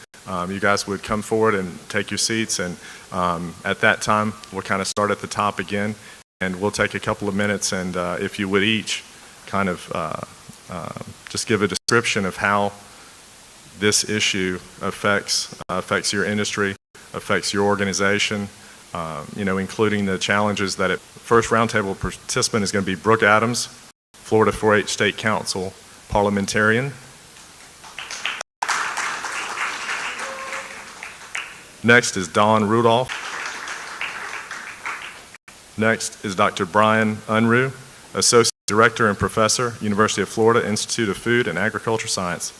you guys would come forward and take your seats, and at that time we'll kind of start at the top again, and we'll take a couple of minutes, and if you would each kind of just give a description of how this issue affects your industry, affects your organization, including the challenges that first roundtable participant is going to be Brooke Adams, Florida 4-H State Council parliamentarian. Next is Don Rudolph. Next is Dr. Brian Unruh, Associate Director and Professor, University of Florida Institute of Food and Agriculture Science.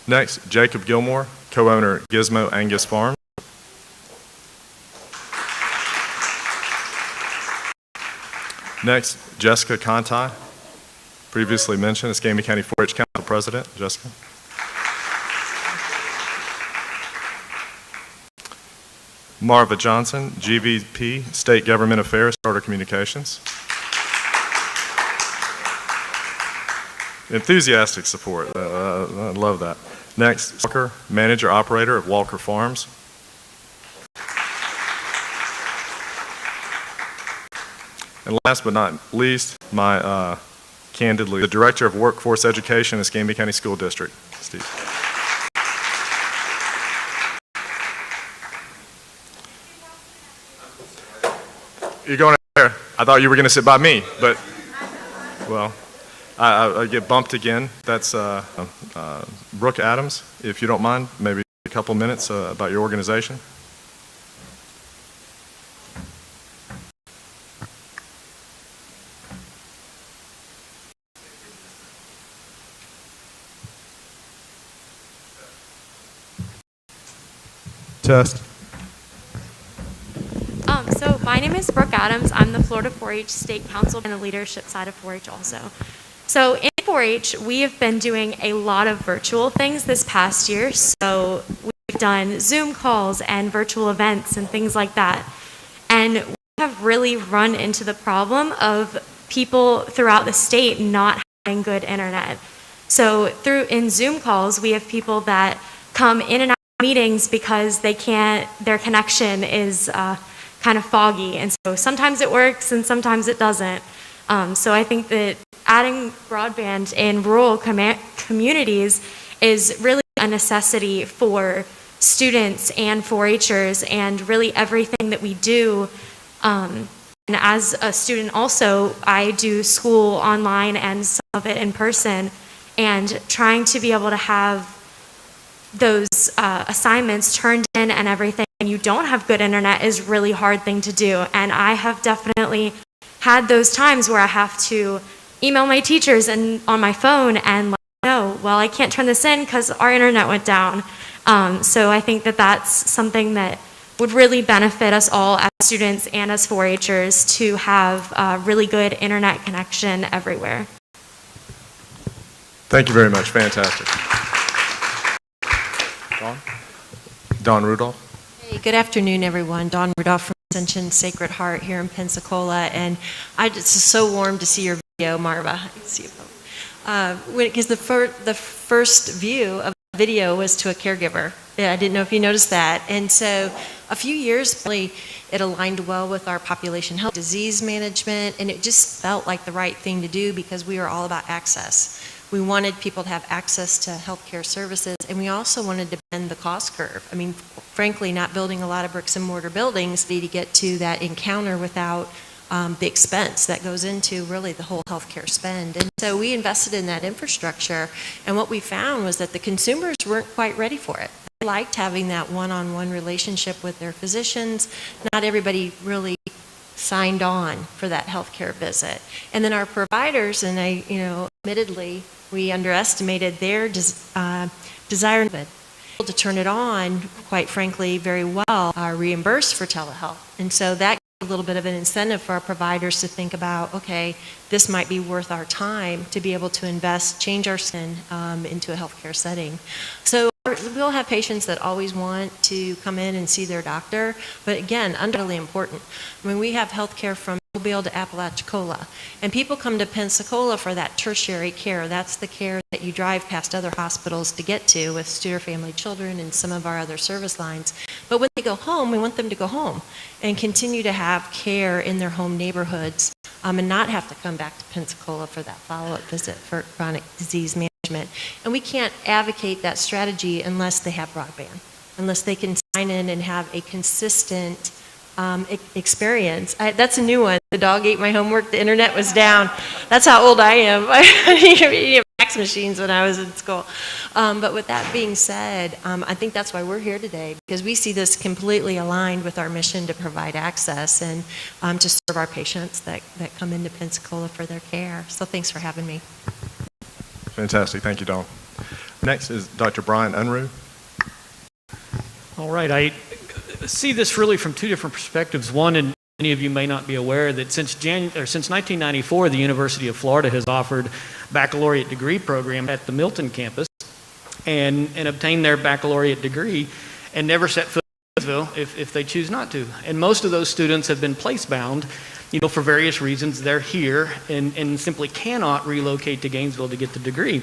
Next, Jacob Gilmore, co-owner Gizmo Angus Farms. Next, Jessica Conti, previously mentioned, Escambia County 4-H Council President. Jessica. Marva Johnson, GVP, State Government Affairs, Charter Communications. Enthusiastic support, I love that. Next, Walker, Manager Operator of Walker Farms. And last but not least, candidly, the Director of Workforce Education, Escambia County School District, Steve. You're going there. I thought you were going to sit by me, but, well. I get bumped again. That's Brooke Adams, if you don't mind, maybe a couple minutes about your organization. Test. my name is Brooke Adams. I'm the Florida 4-H State Council and the leadership side of 4-H also. So in 4-H, we have been doing a lot of virtual things this past year. So we've done Zoom calls and virtual events and things like that. And we have really run into the problem of people throughout the state not having good internet. So in Zoom calls, we have people that come in and out of meetings because their connection is kind of foggy. And so sometimes it works and sometimes it doesn't. So I think that adding broadband in rural communities is really a necessity for students and 4-Hers and really everything that we do. And as a student also, I do school online and some of it in person. And trying to be able to have those assignments turned in and everything, and you don't have good internet is a really hard thing to do. And I have definitely had those times where I have to email my teachers and on my phone and let them know, well, I can't turn this in because our internet went down. So I think that that's something that would really benefit us all as students and as 4-Hers to have a really good internet connection everywhere. Thank you very much. Fantastic. Dawn Rudolph. Hey, good afternoon, everyone. Dawn Rudolph from Ascension Sacred Heart here in Pensacola, and it's just so warm to see your video, Marva. I can see it. Because the first view of the video was to a caregiver. Yeah, I didn't know if you noticed that. And so a few years, it aligned well with our population health, disease management, and it just felt like the right thing to do because we are all about access. We wanted people to have access to healthcare services, and we also wanted to bend the cost curve. I mean, frankly, not building a lot of bricks and mortar buildings to get to that encounter without the expense that goes into really the whole healthcare spend. And so we invested in that infrastructure, and what we found was that the consumers weren't quite ready for it. They liked having that one-on-one relationship with their physicians. Not everybody really signed on for that healthcare visit. And then our providers, and admittedly, we underestimated their desire to turn it on, quite frankly, very well, are reimbursed for telehealth. And so that a little bit of an incentive for our providers to think about, okay, this might be worth our time to be able to invest, change our sin into a healthcare setting. So we'll have patients that always want to come in and see their doctor, but again, undoubtedly important. I mean, we have healthcare from Mobile to Apalachicola, and people come to Pensacola for that tertiary care. That's the care that you drive past other hospitals to get to with Stewart Family Children and some of our other service lines. But when they go home, we want them to go home and continue to have care in their home neighborhoods and not have to come back to Pensacola for that follow-up visit for chronic disease management. And we can't advocate that strategy unless they have broadband, unless they can sign in and have a consistent experience. That's a new one. The dog ate my homework, the internet was down. That's how old I am. I had fax machines when I was in school. But with that being said, I think that's why we're here today, because we see this completely aligned with our mission to provide access and to serve our patients that come into Pensacola for their care. So thanks for having me. Fantastic. Thank you, Dawn. Next is Dr. Brian Unruh. All right. I see this really from two different perspectives. One, and many of you may not be aware, that since 1994, the University of Florida has offered baccalaureate degree program at the Milton campus and obtain their baccalaureate degree and never set foot in Gainesville if they choose not to. And most of those students have been place-bound, for various reasons. They're here and simply cannot relocate to Gainesville to get the degree.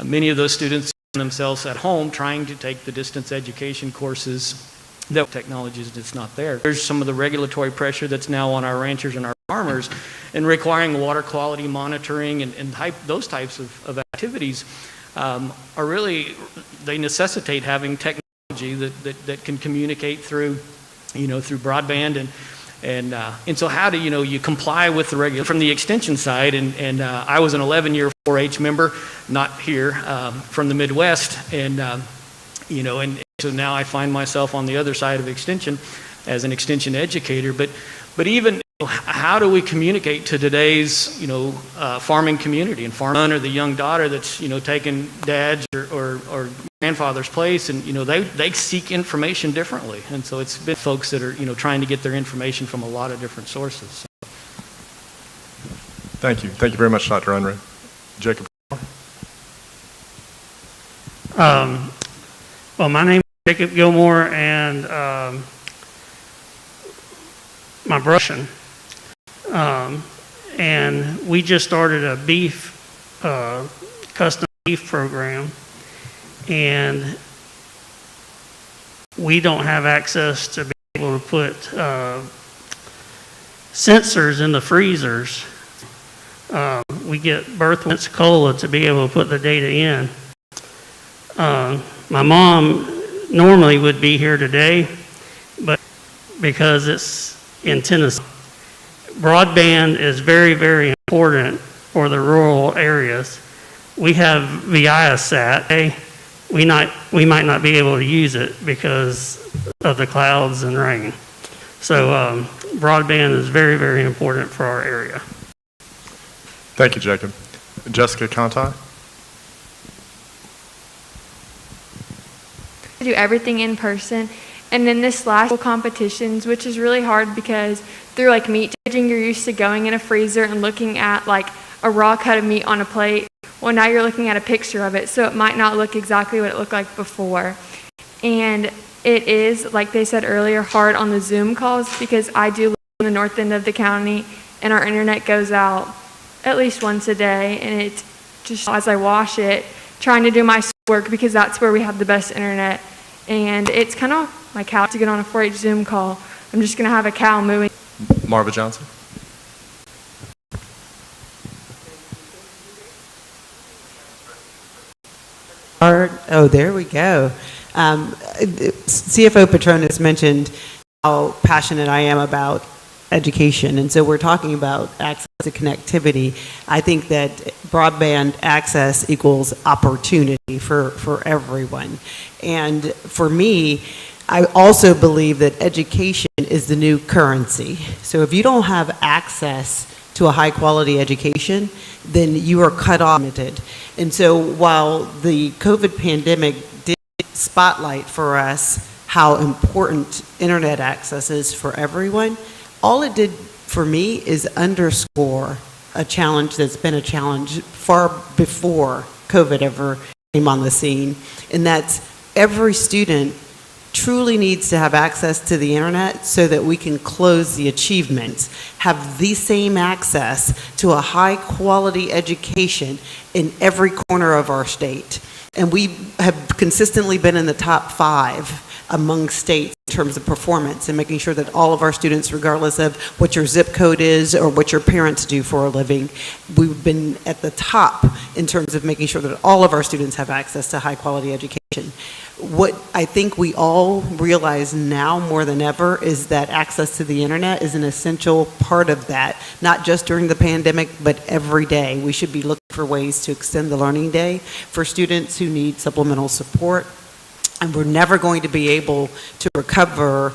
Many of those students find themselves at home trying to take the distance education courses that technologies that's not there. There's some of the regulatory pressure that's now on our ranchers and our farmers and requiring water quality monitoring and those types of activities are really, they necessitate having technology that can communicate through broadband and so how do you comply with the regulation from the extension side? And I was an 11-year 4-H member, not here, from the Midwest, and so now I find myself on the other side of extension as an extension educator. But even how do we communicate to today's farming community and farm son or the young daughter that's taking dad's or grandfather's place, and, they seek information differently. And so it's been folks that are, trying to get their information from a lot of different sources. Thank you. Thank you very much, Dr. Unruh. Jacob. Well, my name is Jacob Gilmore, and my brother, and we just started a custom beef program, and we don't have access to be able to put sensors in the freezers. We get Bertha Pensacola to be able to put the data in. My mom normally would be here today, but because it's in Tennessee, broadband is very, very important for the rural areas. We have Viasat. We might not be able to use it because of the clouds and rain. So broadband is very, very important for our area. Thank you, Jacob. Jessica Conti. Do everything in person, and then this last competitions, which is really hard because through like meat judging, you're used to going in a freezer and looking at like a raw cut of meat on a plate. Well, now you're looking at a picture of it, so it might not look exactly what it looked like before. And it is, like they said earlier, hard on the Zoom calls because I do live in the north end of the county, and our internet goes out at least once a day, and it's just as I wash it, trying to do my work because that's where we have the best internet. And it's kind of my cow to get on a 4-H Zoom call. I'm just going to have a cow mooing. Marva Johnson. Oh, there we go. CFO Petronas mentioned how passionate I am about education, and so we're talking about access to connectivity. I think that broadband access equals opportunity for everyone. And for me, I also believe that education is the new currency. So if you don't have access to a high quality education, then you are cut off. And so while the COVID pandemic did spotlight for us how important internet access is for everyone, all it did for me is underscore a challenge that's been a challenge far before COVID ever came on the scene, and that's every student truly needs to have access to the internet so that we can close the achievements, have the same access to a high quality education in every corner of our state. And we have consistently been in the top 5 among states in terms of performance and making sure that all of our students, regardless of what your zip code is or what your parents do for a living, we've been at the top in terms of making sure that all of our students have access to high quality education. What I think we all realize now more than ever is that access to the internet is an essential part of that, not just during the pandemic, but every day. We should be looking for ways to extend the learning day for students who need supplemental support. And we're never going to be able to recover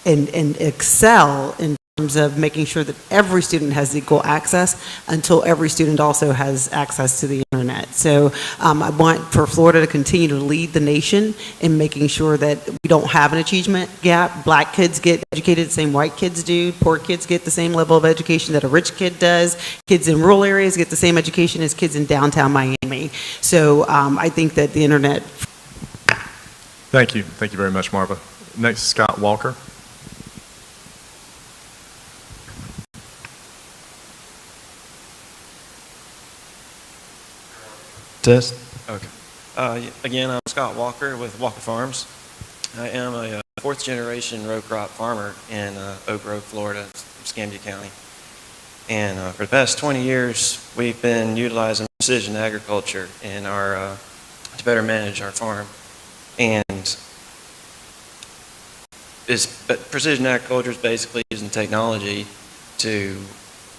and excel in terms of making sure that every student has equal access until every student also has access to the internet. So I want for Florida to continue to lead the nation in making sure that we don't have an achievement gap. Black kids get educated the same white kids do. Poor kids get the same level of education that a rich kid does. Kids in rural areas get the same education as kids in downtown Miami. So I think that the internet. Thank you. Thank you very much, Marva. Next, Scott Walker. Test. Okay. Again, I'm Scott Walker with Walker Farms. I am a 4th generation row crop farmer in Oak Grove, Florida, Escambia County. And for the past 20 years, we've been utilizing precision agriculture in our to better manage our farm. And precision agriculture is basically using technology to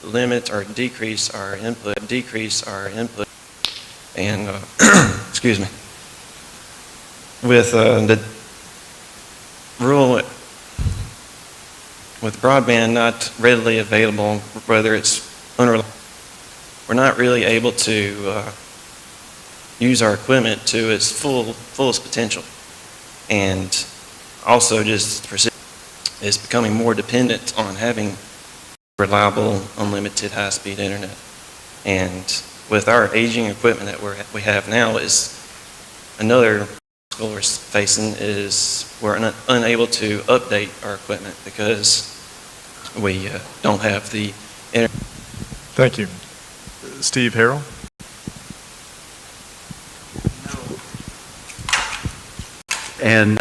limit or decrease our input, and excuse me, with the rural, with broadband not readily available, whether it's unreliable, we're not really able to use our equipment to its fullest potential. And also just is becoming more dependent on having reliable, unlimited high-speed internet. And with our aging equipment that we have now, is another obstacle we're facing is we're unable to update our equipment because we don't have the internet. Thank you. Steve Harrell? And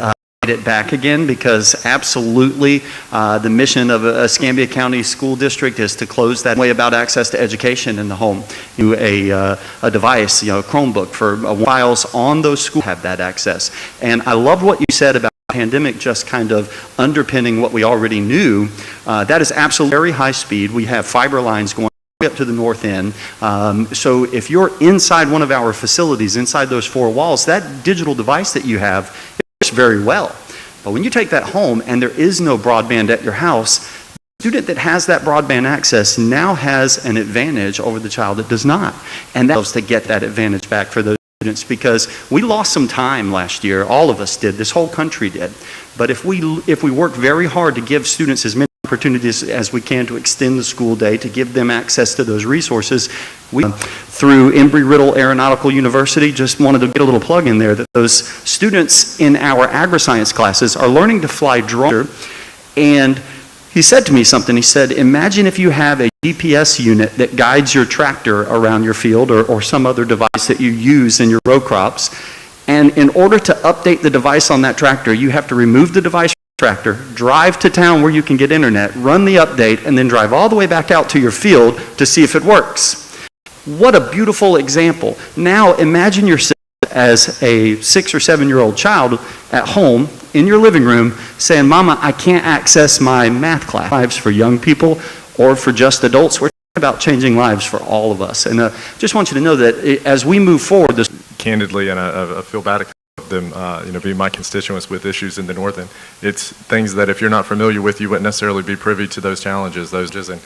it back again, because absolutely the mission of Escambia County School District is to close that way about access to education in the home. A device, a Chromebook for files on those schools have that access. And I love what you said about the pandemic just kind of underpinning what we already knew. That is absolutely very high speed. We have fiber lines going up to the north end. So if you're inside one of our facilities, inside those four walls, that digital device that you have works very well. But when you take that home and there is no broadband at your house, the student that has that broadband access now has an advantage over the child that does not. And that helps to get that advantage back for those students, because we lost some time last year. All of us did. This whole country did. But if we work very hard to give students as many opportunities as we can to extend the school day, to give them access to those resources, through Embry-Riddle Aeronautical University, just wanted to get a little plug in there, that those students in our agri-science classes are learning to fly drones. And he said to me something. He said, imagine if you have a GPS unit that guides your tractor around your field, or some other device that you use in your row crops. And in order to update the device on that tractor, you have to remove the device from the tractor, drive to town where you can get internet, run the update, and then drive all the way back out to your field to see if it works. What a beautiful example. Now imagine yourself as a 6 or 7 year old child at home in your living room saying, Mama, I can't access my math class. Lives for young people or for just adults. We're talking about changing lives for all of us. And just want you to know that as we move forward, this Candidly, and I feel bad about them, being my constituents with issues in the north end. It's things that if you're not familiar with, you wouldn't necessarily be privy to those challenges. And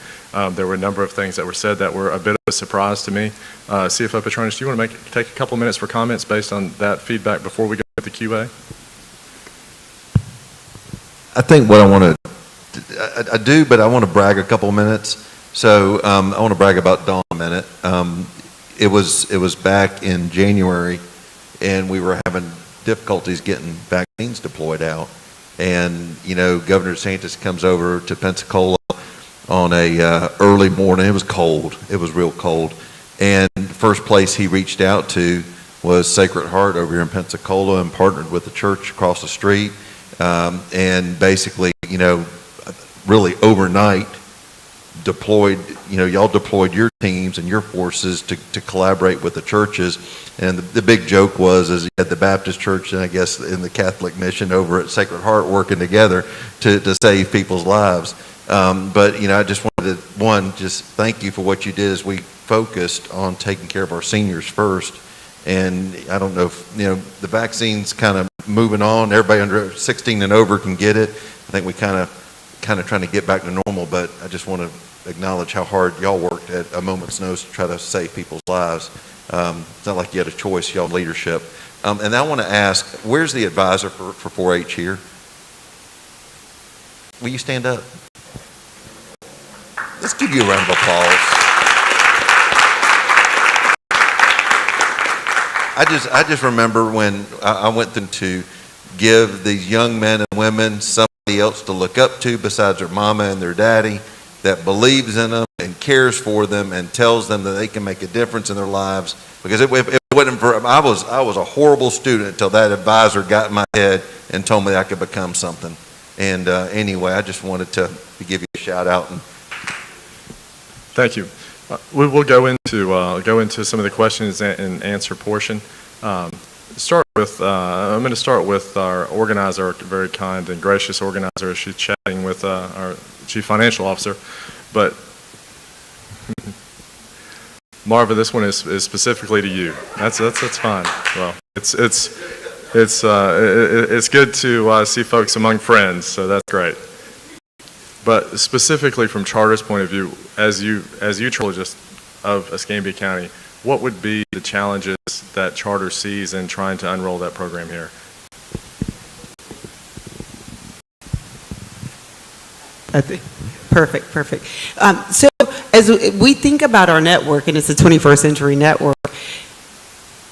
there were a number of things that were said that were a bit of a surprise to me. CFO Petronis, do you want to take a couple minutes for comments based on that feedback before we go to the QA? I think what I want to, I do, but I want to brag a couple minutes. So I want to brag about Dawn a minute. It was back in January, and we were having difficulties getting vaccines deployed out. And, Governor DeSantis comes over to Pensacola on a early morning. It was cold. It was real cold. And the first place he reached out to was Sacred Heart over here in Pensacola, and partnered with the church across the street. And basically, really overnight deployed, y'all deployed your teams and your forces to collaborate with the churches. And the big joke was you had the Baptist church and I guess in the Catholic mission over at Sacred Heart working together to save people's lives. But I just wanted to, just thank you for what you did as we focused on taking care of our seniors first. And I don't know if, the vaccine's kind of moving on. Everybody under 16 and over can get it. I think we kind of trying to get back to normal, but I just want to acknowledge how hard y'all worked at a moment's notice to try to save people's lives. It's not like you had a choice, y'all leadership. And I want to ask, where's the advisor for 4-H here? Will you stand up? Let's give you a round of applause. I just remember when I went to give these young men and women somebody else to look up to besides their mama and their daddy, that believes in them and cares for them and tells them that they can make a difference in their lives. Because it wasn't for, I was a horrible student until that advisor got in my head and told me I could become something. And anyway, I just wanted to give you a shout out. Thank you. We will go into some of the questions and answer portion. I'm going to start with our organizer, our very kind and gracious organizer. She's chatting with our Chief Financial Officer. But Marva, this one is specifically to you. That's fine. Well, it's good to see folks among friends, so that's great. But specifically from Charter's point of view, as you just of Escambia County, what would be the challenges that Charter sees in trying to unroll that program here? Perfect. So as we think about our network, and it's a 21st century network,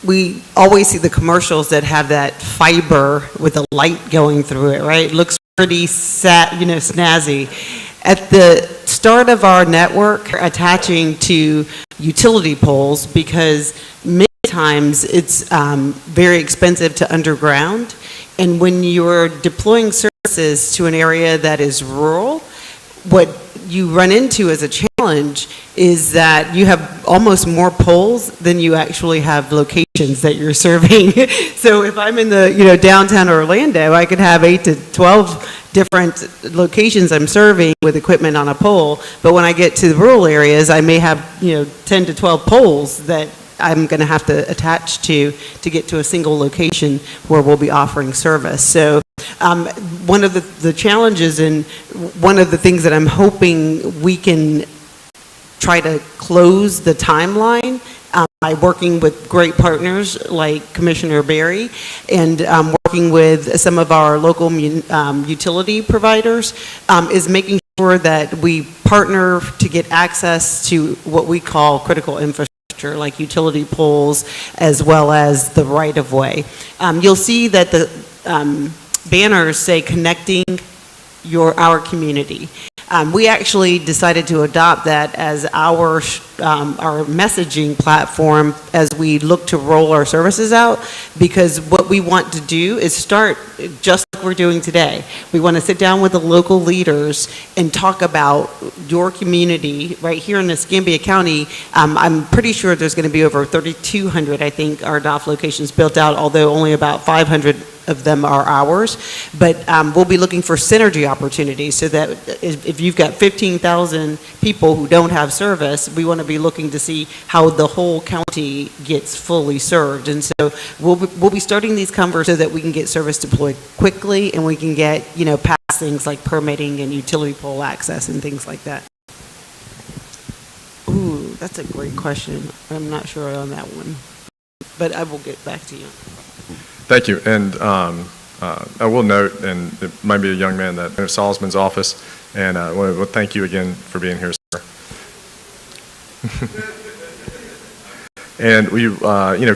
we always see the commercials that have that fiber with a light going through it, right? It looks pretty snazzy. At the start of our network, we're attaching to utility poles because many times it's very expensive to underground. And when you're deploying services to an area that is rural, what you run into as a challenge is that you have almost more poles than you actually have locations that you're serving. So if I'm in the downtown Orlando, I could have 8 to 12 different locations I'm serving with equipment on a pole. But when I get to the rural areas, I may have 10 to 12 poles that I'm going to have to attach to get to a single location where we'll be offering service. So one of the challenges and one of the things that I'm hoping we can try to close the timeline by working with great partners like Commissioner Berry and working with some of our local utility providers is making sure that we partner to get access to what we call critical infrastructure, like utility poles as well as the right-of-way. You'll see that the banners say connecting our community. We actually decided to adopt that as our messaging platform as we look to roll our services out, because what we want to do is start just like we're doing today. We want to sit down with the local leaders and talk about your community right here in Escambia County. I'm pretty sure there's going to be over 3,200, I think, RDOF locations built out, although only about 500 of them are ours. But we'll be looking for synergy opportunities so that if you've got 15,000 people who don't have service, we want to be looking to see how the whole county gets fully served. And so we'll be starting these conversations so that we can get service deployed quickly and we can get, past things like permitting and utility pole access and things like that. Ooh, that's a great question. I'm not sure on that one, but I will get back to you. Thank you. And I will note, and it might be a young man that in Salzman's office, and well, thank you again for being here, sir. And we,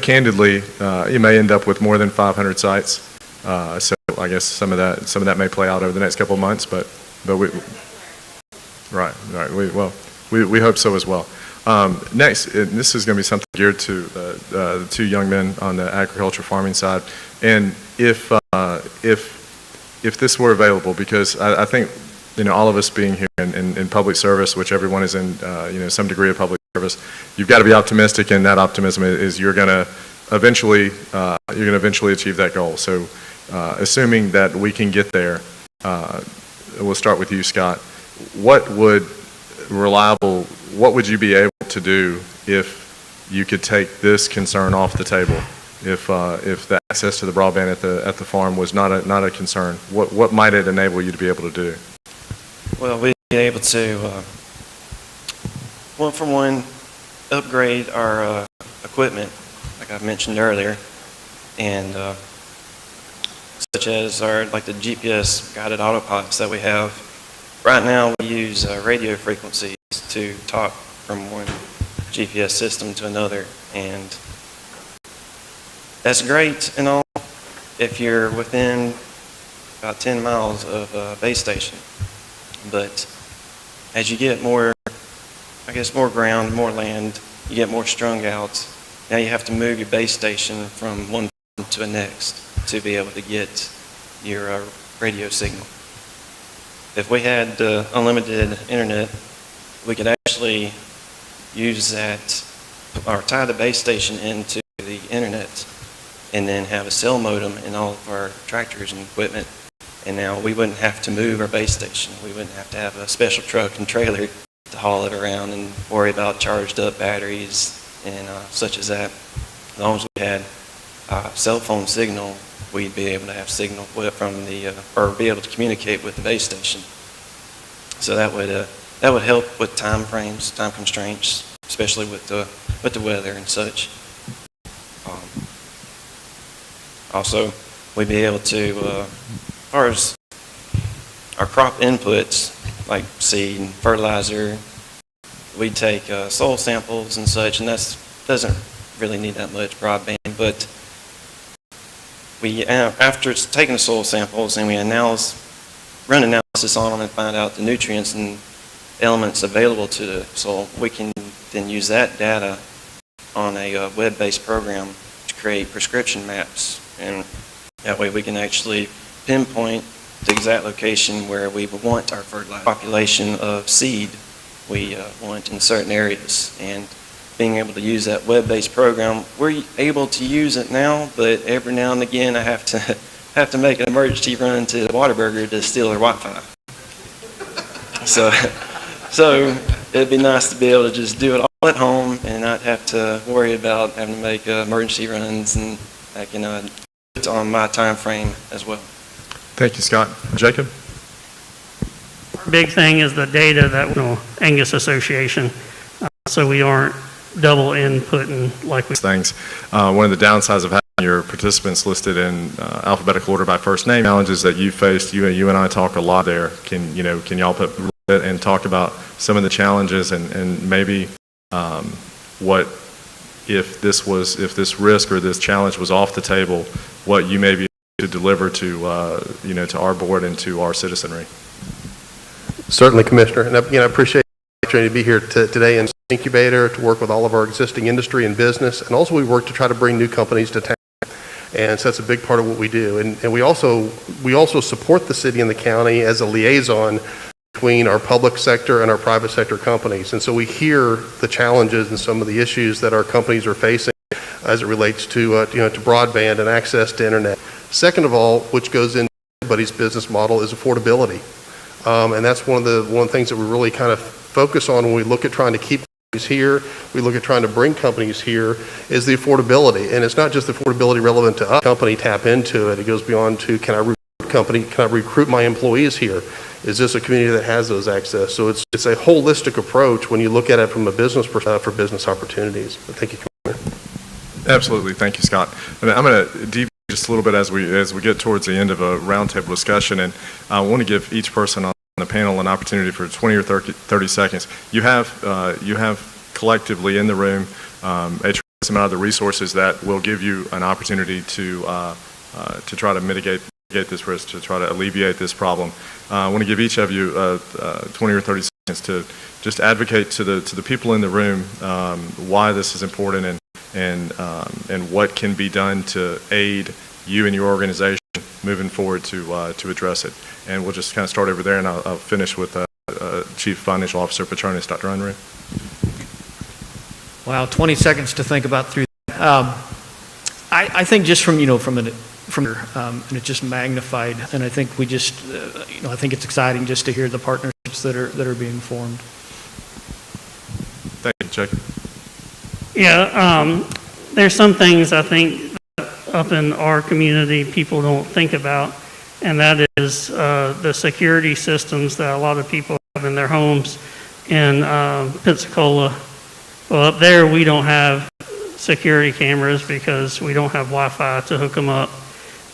candidly, you may end up with more than 500 sites. So I guess some of that may play out over the next couple of months, but we, right. We hope so as well. Next, this is going to be something geared to the two young men on the agriculture farming side, and if this were available, because I think all of us being here in public service, which everyone is in some degree of public service, you've got to be optimistic, and that optimism is you're going to eventually achieve that goal. So, assuming that we can get there, we'll start with you, Scott. What would you be able to do if you could take this concern off the table? If the access to the broadband at the farm was not a concern, what might it enable you to be able to do? Well, we'd be able to one upgrade our equipment, like I mentioned earlier, and such as the GPS guided autopilots that we have. Right now, we use radio frequencies to talk from one GPS system to another, and that's great and all if you're within about 10 miles of a base station. But as you get more ground, more land, you get more strung out. Now you have to move your base station from one to the next to be able to get your radio signal. If we had unlimited internet, we could actually use that, or tie the base station into the internet, and then have a cell modem in all of our tractors and equipment. And now we wouldn't have to move our base station. We wouldn't have to have a special truck and trailer to haul it around and worry about charged up batteries and such as that. As long as we had cell phone signal, we'd be able to have signal from or be able to communicate with the base station. So that would help with time frames, time constraints, especially with the weather and such. Also, we'd be able to, as far as our crop inputs, like seed and fertilizer, we take soil samples and such, and that doesn't really need that much broadband, but we, after taking the soil samples and we run analysis on them and find out the nutrients and elements available to the soil, we can then use that data on a web-based program to create prescription maps, and that way we can actually pinpoint the exact location where we want our fertilizer population of seed we want in certain areas. And being able to use that web-based program, we're able to use it now, but every now and again I have to make an emergency run to Whataburger to steal their Wi-Fi. So it'd be nice to be able to just do it all at home and not have to worry about having to make emergency runs, and I can it's on my time frame as well. Thank you, Scott. Jacob? Big thing is the data that Angus Association, so we aren't double inputting like we things. One of the downsides of having your participants listed in alphabetical order by first name, challenges that you faced, you and I talk a lot there. Can y'all put a little bit and talk about some of the challenges and maybe what if this risk or this challenge was off the table, what you may be able to deliver to to our board and to our citizenry? Certainly, Commissioner, and I appreciate the opportunity to be here today in Incubator to work with all of our existing industry and business, and also we work to try to bring new companies to town, and so that's a big part of what we do. And we also support the city and the county as a liaison between our public sector and our private sector companies, and so we hear the challenges and some of the issues that our companies are facing as it relates to to broadband and access to internet. Second of all, which goes into everybody's business model, is affordability. And that's one of the things that we really kind of focus on when we look at trying to keep companies here, we look at trying to bring companies here, is the affordability. And it's not just affordability relevant to us. Company tap into it. It goes beyond to, can I recruit my employees here? Is this a community that has those access? So it's a holistic approach when you look at it from a business perspective for business opportunities. But thank you, Commissioner. Absolutely. Thank you, Scott. And I'm going to deviate just a little bit as we get towards the end of a roundtable discussion, and I want to give each person on the panel an opportunity for 20 or 30 seconds. You have collectively in the room a tremendous amount of the resources that will give you an opportunity to try to mitigate this risk, to try to alleviate this problem. I want to give each of you 20 or 30 seconds to just advocate to the people in the room why this is important and what can be done to aid you and your organization moving forward to address it. And we'll just kind of start over there, and I'll finish with Chief Financial Officer Petronis, Dr. Unruh. Wow, 20 seconds to think about through that. I think just from and it just magnified, and I think we just I think it's exciting just to hear the partnerships that are being formed. Thank you, Jacob. Yeah, there's some things I think that up in our community people don't think about, and that is the security systems that a lot of people have in their homes in Pensacola. Well, up there we don't have security cameras because we don't have Wi-Fi to hook them up.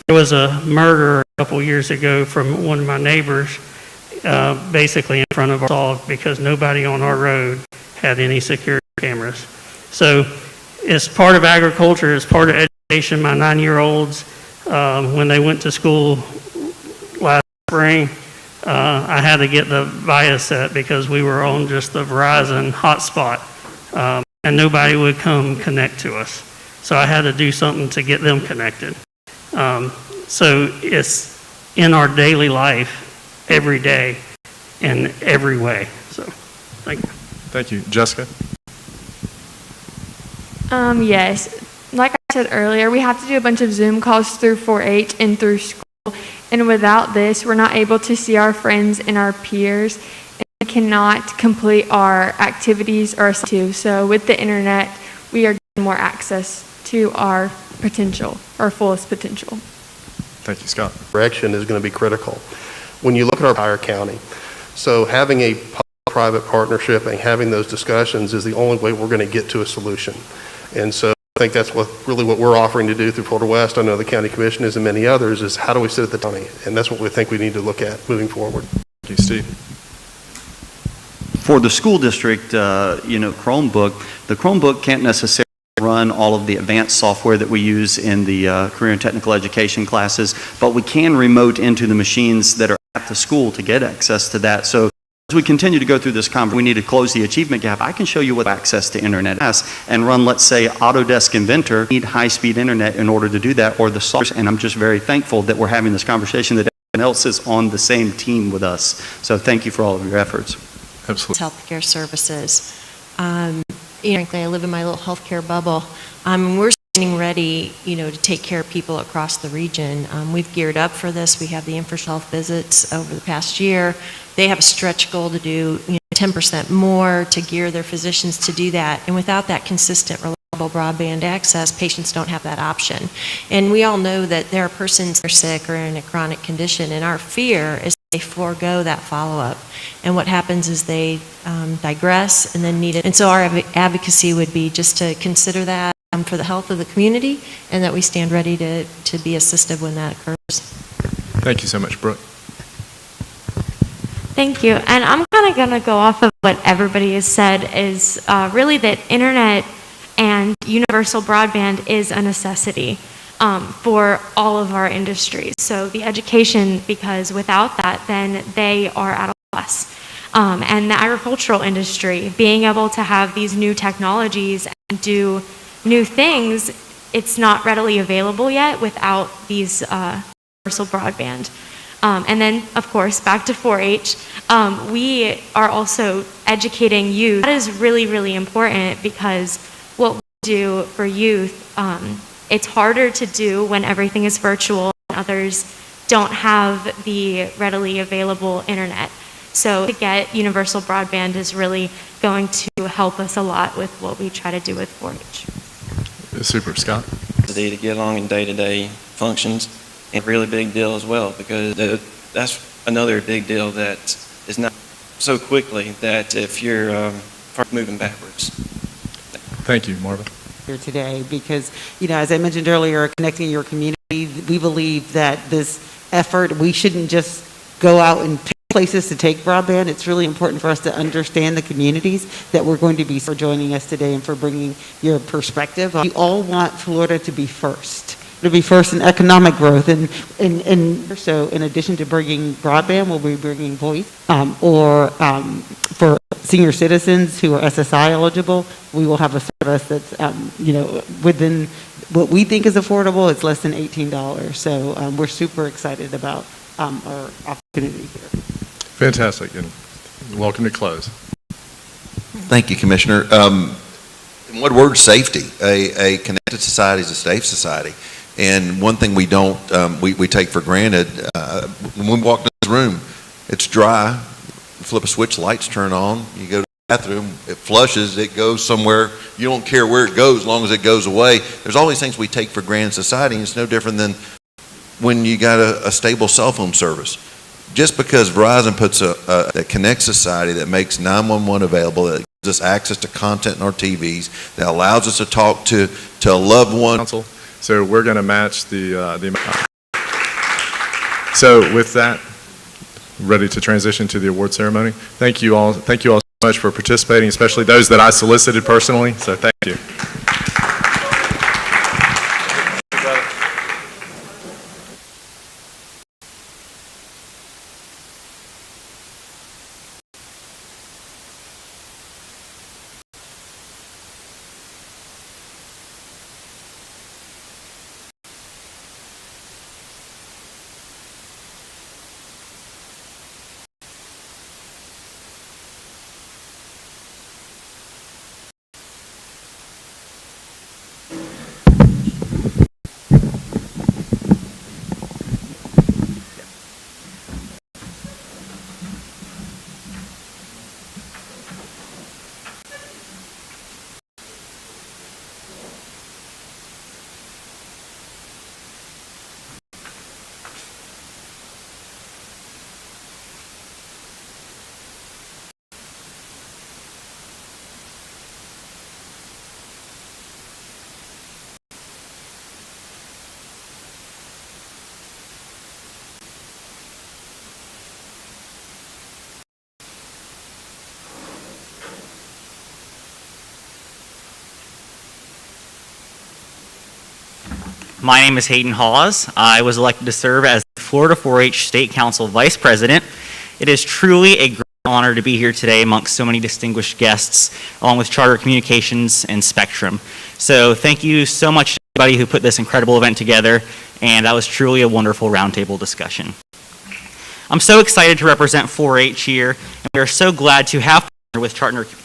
There was a murder a couple years ago from one of my neighbors, basically in front of our dog, because nobody on our road had any security cameras. So it's part of agriculture, it's part of education. My 9-year-olds, when they went to school last spring, I had to get the Viasat because we were on just the Verizon hotspot, and nobody would come connect to us. So I had to do something to get them connected. So it's in our daily life every day in every way. So thank you. Thank you. Jessica? Yes. Like I said earlier, we have to do a bunch of Zoom calls through 4-H and through school. And without this, we're not able to see our friends and our peers. And we cannot complete our activities or too. So with the internet, we are getting more access to our potential, our fullest potential. Thank you, Scott. Direction is going to be critical when you look at our entire county. So having a public-private partnership and having those discussions is the only way we're going to get to a solution. And so I think that's really what we're offering to do through Florida West. I know the county commission is, and many others, is how do we sit at the county? And that's what we think we need to look at moving forward. Thank you, Steve. For the school district, Chromebook, the Chromebook can't necessarily run all of the advanced software that we use in the career and technical education classes, but we can remote into the machines that are at the school to get access to that. So as we continue to go through this conference, we need to close the achievement gap. I can show you what access to internet has and run, let's say, Autodesk Inventor. Need high-speed internet in order to do that, or the software. And I'm just very thankful that we're having this conversation, that everyone else is on the same team with us. So thank you for all of your efforts. Absolutely. Healthcare services. Frankly, I live in my little healthcare bubble. We're getting ready, to take care of people across the region. We've geared up for this. We have the infrastructure health visits over the past year. They have a stretch goal to do 10% more to gear their physicians to do that. And without that consistent, reliable broadband access, patients don't have that option. And we all know that there are persons that are sick or in a chronic condition, and our fear is they forego that follow-up. And what happens is they digress and then need it. And so our advocacy would be just to consider that for the health of the community, and that we stand ready to be assistive when that occurs. Thank you so much, Brooke. Thank you. And I'm kind of going to go off of what everybody has said, is really that internet and universal broadband is a necessity for all of our industries. So the education, because without that, then they are at a loss. And the agricultural industry, being able to have these new technologies and do new things, it's not readily available yet without these universal broadband. And then, of course, back to 4-H, we are also educating youth. That is really, really important, because what we do for youth, it's harder to do when everything is virtual and others don't have the readily available internet. So to get universal broadband is really going to help us a lot with what we try to do with 4-H. Super, Scott. To get along in day-to-day functions, and a really big deal as well, because that's another big deal that is not so quickly that if you're moving backwards. Thank you, Marva. Here today, because, as I mentioned earlier, connecting your community, we believe that this effort, we shouldn't just go out and pick places to take broadband. It's really important for us to understand the communities that we're going to be for joining us today and for bringing your perspective. We all want Florida to be first. To be first in economic growth, and so in addition to bringing broadband, we'll be bringing voice, for senior citizens who are SSI eligible, we will have a service that's within what we think is affordable. It's less than $18, so we're super excited about our opportunity here. Fantastic, and welcome to close. Thank you, Commissioner. In one word, safety. A connected society is a safe society. And one thing we don't, we take for granted, when we walk into this room, it's dry, you flip a switch, lights turn on, you go to the bathroom, it flushes, it goes somewhere, you don't care where it goes as long as it goes away. There's all these things we take for granted in society, and it's no different than when you got a stable cell phone service. Just because Verizon puts that connects society, that makes 911 available, that gives us access to content in our TVs, that allows us to talk to a loved one. So we're going to match the amount. So with that, ready to transition to the award ceremony. Thank you all so much for participating, especially those that I solicited personally. So thank you. My name is Hayden Hawes. I was elected to serve as the Florida 4-H State Council Vice President. It is truly a great honor to be here today amongst so many distinguished guests, along with Charter Communications and Spectrum. So thank you so much to everybody who put this incredible event together, and that was truly a wonderful roundtable discussion. I'm so excited to represent 4-H here, and we are so glad to have partnered with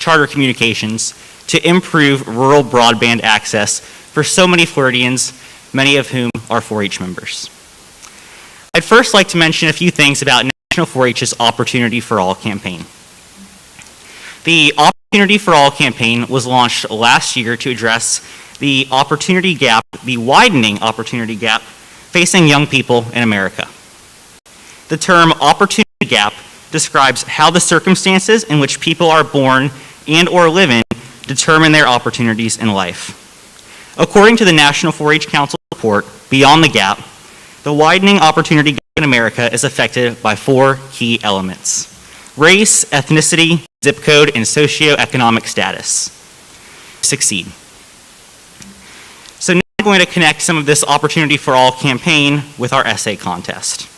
Charter Communications to improve rural broadband access for so many Floridians, many of whom are 4-H members. I'd first like to mention a few things about National 4-H's Opportunity for All campaign. The Opportunity for All campaign was launched last year to address the opportunity gap, the widening opportunity gap facing young people in America. The term opportunity gap describes how the circumstances in which people are born and or live in determine their opportunities in life. According to the National 4-H Council report, Beyond the Gap, the widening opportunity gap in America is affected by 4 key elements: race, ethnicity, zip code, and socioeconomic status. Succeed. So now I'm going to connect some of this Opportunity for All campaign with our essay contest.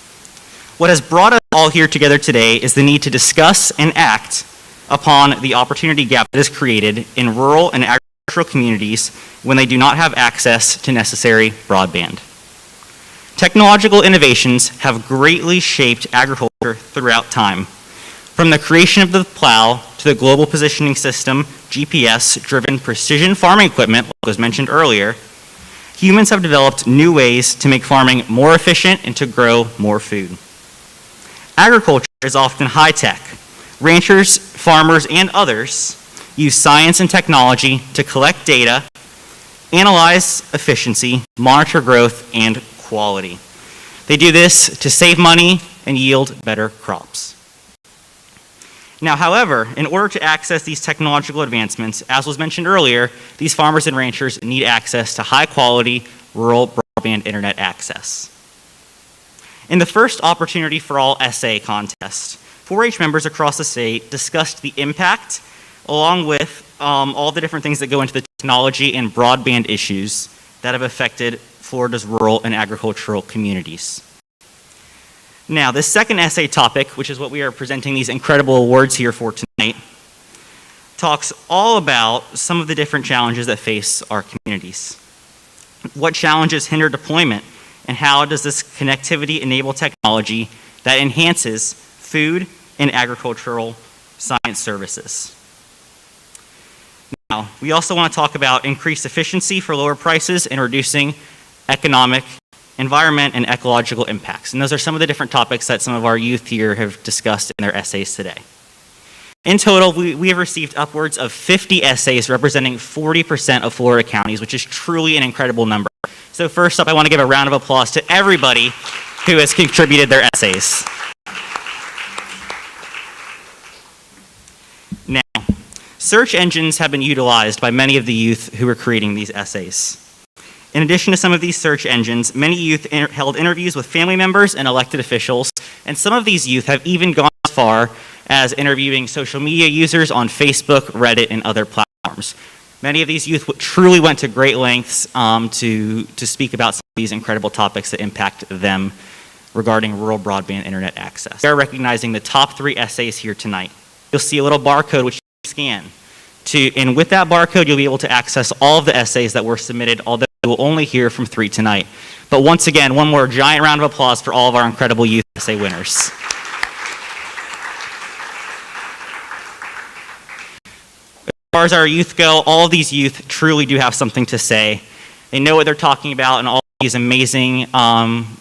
What has brought us all here together today is the need to discuss and act upon the opportunity gap that is created in rural and agricultural communities when they do not have access to necessary broadband. Technological innovations have greatly shaped agriculture throughout time. From the creation of the plow to the global positioning system, GPS-driven precision farming equipment, like was mentioned earlier, humans have developed new ways to make farming more efficient and to grow more food. Agriculture is often high-tech. Ranchers, farmers, and others use science and technology to collect data, analyze efficiency, monitor growth, and quality. They do this to save money and yield better crops. Now, however, in order to access these technological advancements, as was mentioned earlier, these farmers and ranchers need access to high-quality rural broadband internet access. In the first Opportunity for All essay contest, 4-H members across the state discussed the impact, along with all the different things that go into the technology and broadband issues that have affected Florida's rural and agricultural communities. Now, this second essay topic, which is what we are presenting these incredible awards here for tonight, talks all about some of the different challenges that face our communities. What challenges hinder deployment, and how does this connectivity enable technology that enhances food and agricultural science services? Now, we also want to talk about increased efficiency for lower prices and reducing economic, environment, and ecological impacts. And those are some of the different topics that some of our youth here have discussed in their essays today. In total, we have received upwards of 50 essays representing 40% of Florida counties, which is truly an incredible number. So first up, I want to give a round of applause to everybody who has contributed their essays. Now, search engines have been utilized by many of the youth who are creating these essays. In addition to some of these search engines, many youth held interviews with family members and elected officials, and some of these youth have even gone as far as interviewing social media users on Facebook, Reddit, and other platforms. Many of these youth truly went to great lengths to speak about some of these incredible topics that impact them regarding rural broadband internet access. We are recognizing the top 3 essays here tonight. You'll see a little barcode which you can scan. And with that barcode, you'll be able to access all of the essays that were submitted, although you will only hear from 3 tonight. But once again, one more giant round of applause for all of our incredible youth essay winners. As far as our youth go, all of these youth truly do have something to say. They know what they're talking about, and all these amazing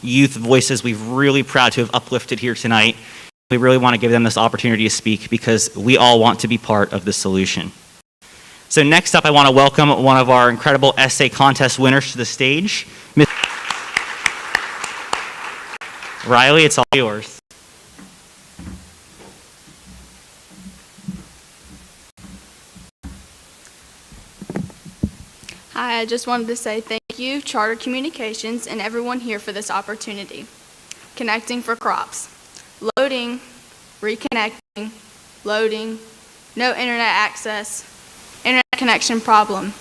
youth voices we're really proud to have uplifted here tonight. We really want to give them this opportunity to speak because we all want to be part of the solution. So next up, I want to welcome one of our incredible essay contest winners to the stage. Ms. Riley, it's all yours. Hi, I just wanted to say thank you, Charter Communications, and everyone here for this opportunity. Connecting for crops. Loading, reconnecting, loading, no internet access, internet connection problem,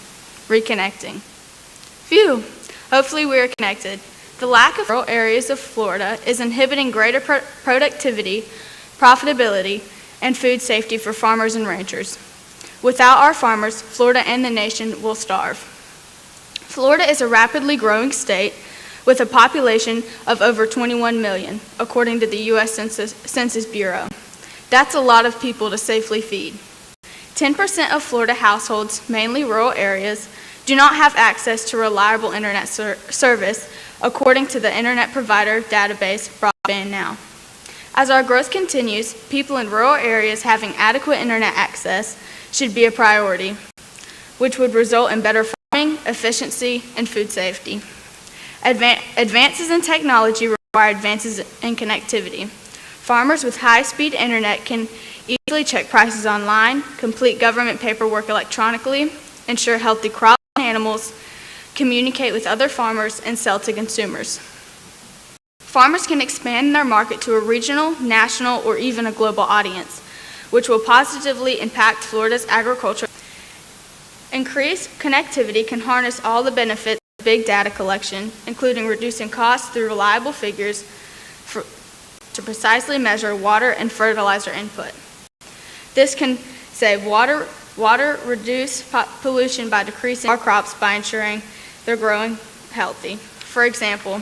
reconnecting. Phew, Hopefully we are connected. The lack of rural areas of Florida is inhibiting greater productivity, profitability, and food safety for farmers and ranchers. Without our farmers, Florida and the nation will starve. Florida is a rapidly growing state with a population of over 21 million, according to the U.S. Census Bureau. That's a lot of people to safely feed. 10% of Florida households, mainly rural areas, do not have access to reliable internet service, according to the internet provider database Broadband Now. As our growth continues, people in rural areas having adequate internet access should be a priority, which would result in better farming, efficiency, and food safety. Advances in technology require advances in connectivity. Farmers with high-speed internet can easily check prices online, complete government paperwork electronically, ensure healthy crops and animals, communicate with other farmers, and sell to consumers. Farmers can expand their market to a regional, national, or even a global audience, which will positively impact Florida's agriculture. Increased connectivity can harness all the benefits of big data collection, including reducing costs through reliable figures to precisely measure water and fertilizer input. This can save water, reduce pollution by decreasing our crops by ensuring they're growing healthy. For example,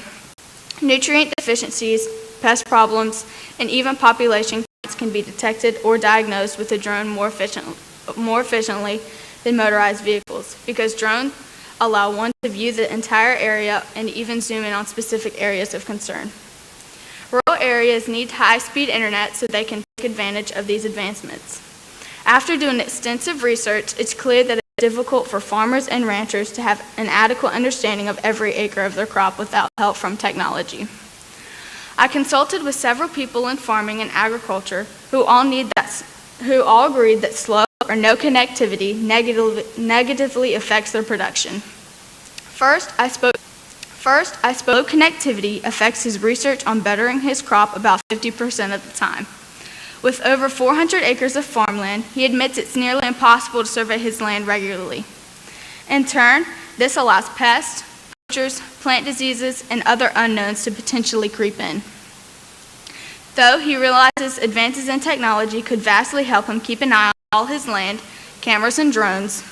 nutrient deficiencies, pest problems, and even population counts can be detected or diagnosed with a drone more efficiently than motorized vehicles, because drones allow one to view the entire area and even zoom in on specific areas of concern. Rural areas need high-speed internet so they can take advantage of these advancements. After doing extensive research, it's clear that it's difficult for farmers and ranchers to have an adequate understanding of every acre of their crop without help from technology. I consulted with several people in farming and agriculture who all agreed that slow or no connectivity negatively affects their production. First, I spoke connectivity affects his research on bettering his crop about 50% of the time. With over 400 acres of farmland, he admits it's nearly impossible to survey his land regularly. In turn, this allows pests, poachers, plant diseases, and other unknowns to potentially creep in. Though he realizes advances in technology could vastly help him keep an eye on all his land, cameras and drones,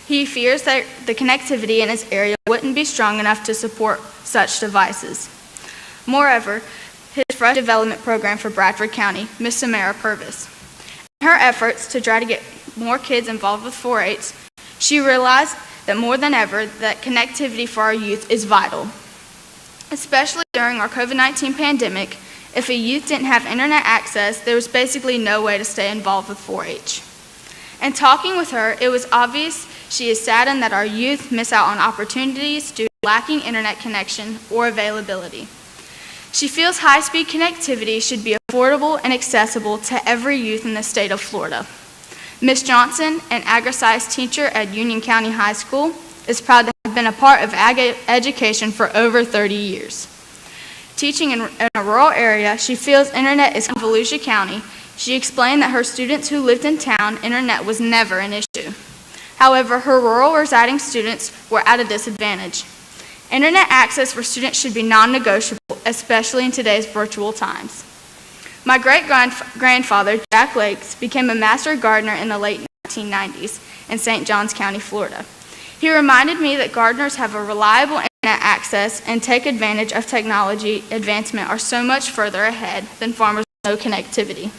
he fears that the connectivity in his area wouldn't be strong enough to support such devices. Moreover, his fresh development program for Bradford County, Miss Samara Purvis. In her efforts to try to get more kids involved with 4-H, she realized that more than ever that connectivity for our youth is vital. Especially during our COVID-19 pandemic, if a youth didn't have internet access, there was basically no way to stay involved with 4-H. In talking with her, it was obvious she is saddened that our youth miss out on opportunities due to lacking internet connection or availability. She feels high-speed connectivity should be affordable and accessible to every youth in the state of Florida. Ms. Johnson, an agri-science teacher at Union County High School, is proud to have been a part of ag education for over 30 years. Teaching in a rural area, she feels internet is in Volusia County. She explained that her students who lived in town, internet was never an issue. However, her rural residing students were at a disadvantage. Internet access for students should be non-negotiable, especially in today's virtual times. My great-grandfather, Jack Lakes, became a master gardener in the late 1990s in St. Johns County, Florida. He reminded me that gardeners have a reliable internet access and take advantage of technology advancement are so much further ahead than farmers with no connectivity.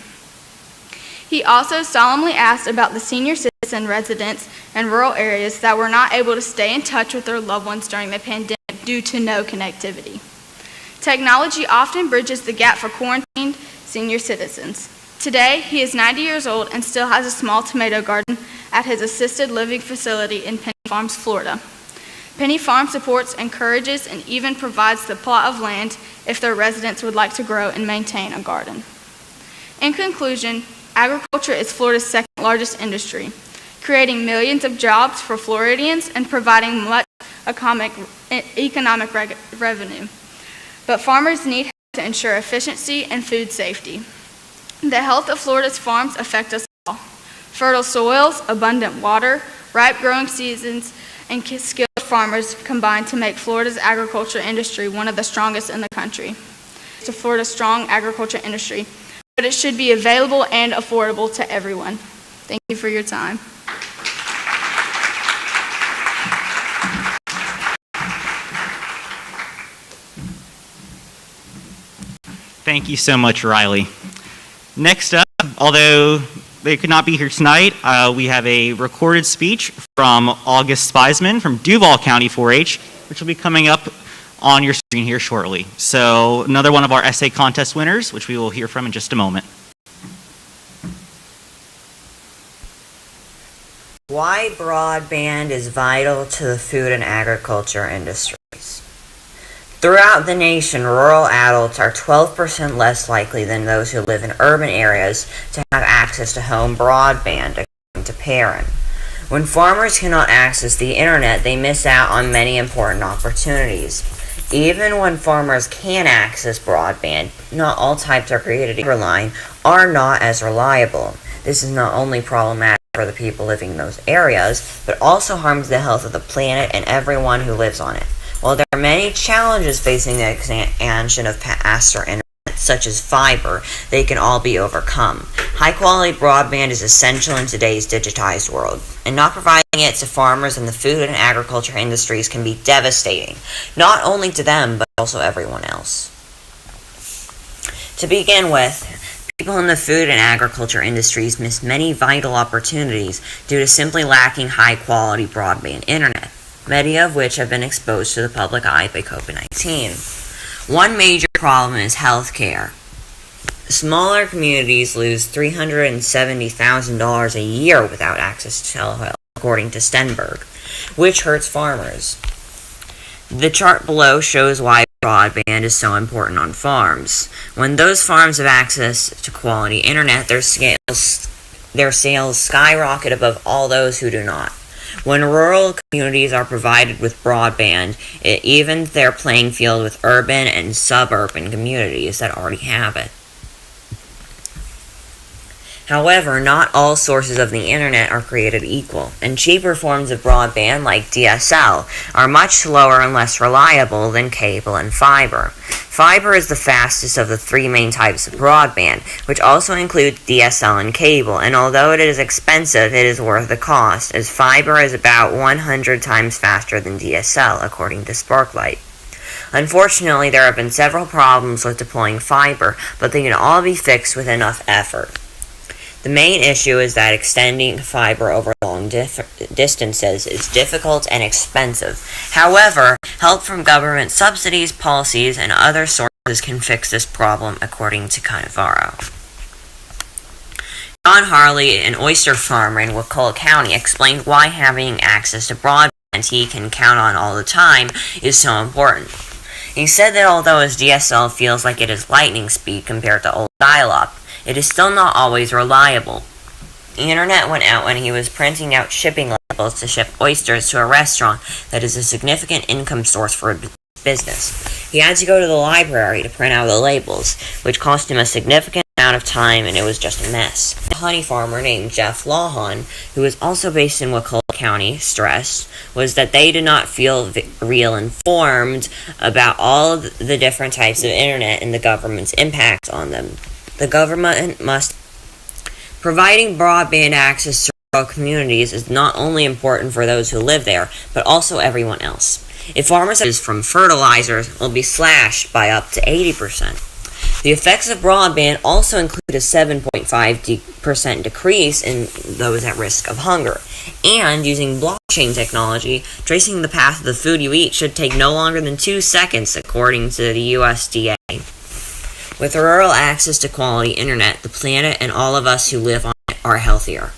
He also solemnly asked about the senior citizen residents in rural areas that were not able to stay in touch with their loved ones during the pandemic due to no connectivity. Technology often bridges the gap for quarantined senior citizens. Today, he is 90 years old and still has a small tomato garden at his assisted living facility in Penny Farms, Florida. Penny Farm supports, encourages, and even provides the plot of land if their residents would like to grow and maintain a garden. In conclusion, agriculture is Florida's second largest industry, creating millions of jobs for Floridians and providing much economic revenue. But farmers need help to ensure efficiency and food safety. The health of Florida's farms affect us all. Fertile soils, abundant water, ripe growing seasons, and skilled farmers combine to make Florida's agriculture industry one of the strongest in the country. To Florida's strong agriculture industry, but it should be available and affordable to everyone. Thank you for your time. Thank you so much, Riley. Next up, although they could not be here tonight, we have a recorded speech from August Spiesman from Duval County 4-H, which will be coming up on your screen here shortly. So another one of our essay contest winners, which we will hear from in just a moment. Why broadband is vital to the food and agriculture industries. Throughout the nation, rural adults are 12% less likely than those who live in urban areas to have access to home broadband, according to Perrin. When farmers cannot access the internet, they miss out on many important opportunities. Even when farmers can access broadband, not all types are created line are not as reliable. This is not only problematic for the people living in those areas, but also harms the health of the planet and everyone who lives on it. While there are many challenges facing the expansion of faster internet, such as fiber, they can all be overcome. High-quality broadband is essential in today's digitized world, and not providing it to farmers in the food and agriculture industries can be devastating, not only to them, but also everyone else. To begin with, people in the food and agriculture industries miss many vital opportunities due to simply lacking high-quality broadband internet, many of which have been exposed to the public eye by COVID-19. One major problem is health care. Smaller communities lose $370,000 a year without access to telehealth, according to Stenberg, which hurts farmers. The chart below shows why broadband is so important on farms. When those farms have access to quality internet, their sales skyrocket above all those who do not. When rural communities are provided with broadband, it evens their playing field with urban and suburban communities that already have it. However, not all sources of the internet are created equal, and cheaper forms of broadband, like DSL, are much slower and less reliable than cable and fiber. Fiber is the fastest of the three main types of broadband, which also include DSL and cable, and although it is expensive, it is worth the cost, as fiber is about 100 times faster than DSL, according to Sparklight. Unfortunately, there have been several problems with deploying fiber, but they can all be fixed with enough effort. The main issue is that extending fiber over long distances is difficult and expensive. However, help from government subsidies, policies, and other sources can fix this problem, according to Cannavaro. John Harley, an oyster farmer in Wakulla County, explained why having access to broadband he can count on all the time is so important. He said that although his DSL feels like it is lightning speed compared to old dial-up, it is still not always reliable. The internet went out when he was printing out shipping labels to ship oysters to a restaurant that is a significant income source for a business. He had to go to the library to print out the labels, which cost him a significant amount of time, and it was just a mess. A honey farmer named Jeff Lawhon, who is also based in Wakulla County, stressed was that they did not feel real informed about all of the different types of internet and the government's impact on them. The government must providing broadband access to rural communities is not only important for those who live there, but also everyone else. If farmers from fertilizers will be slashed by up to 80%. The effects of broadband also include a 7.5% decrease in those at risk of hunger. And using blockchain technology, tracing the path of the food you eat should take no longer than 2 seconds, according to the USDA. With rural access to quality internet, the planet and all of us who live on it are healthier.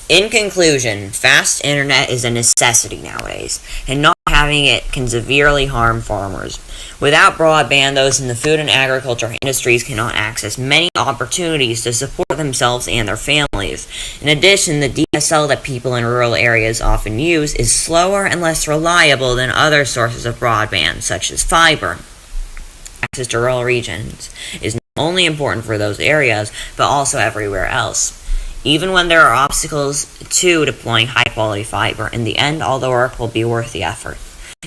In conclusion, fast internet is a necessity nowadays, and not having it can severely harm farmers. Without broadband, those in the food and agriculture industries cannot access many opportunities to support themselves and their families. In addition, the DSL that people in rural areas often use is slower and less reliable than other sources of broadband, such as fiber. Access to rural regions is not only important for those areas, but also everywhere else. Even when there are obstacles to deploying high-quality fiber, in the end, all the work will be worth the effort.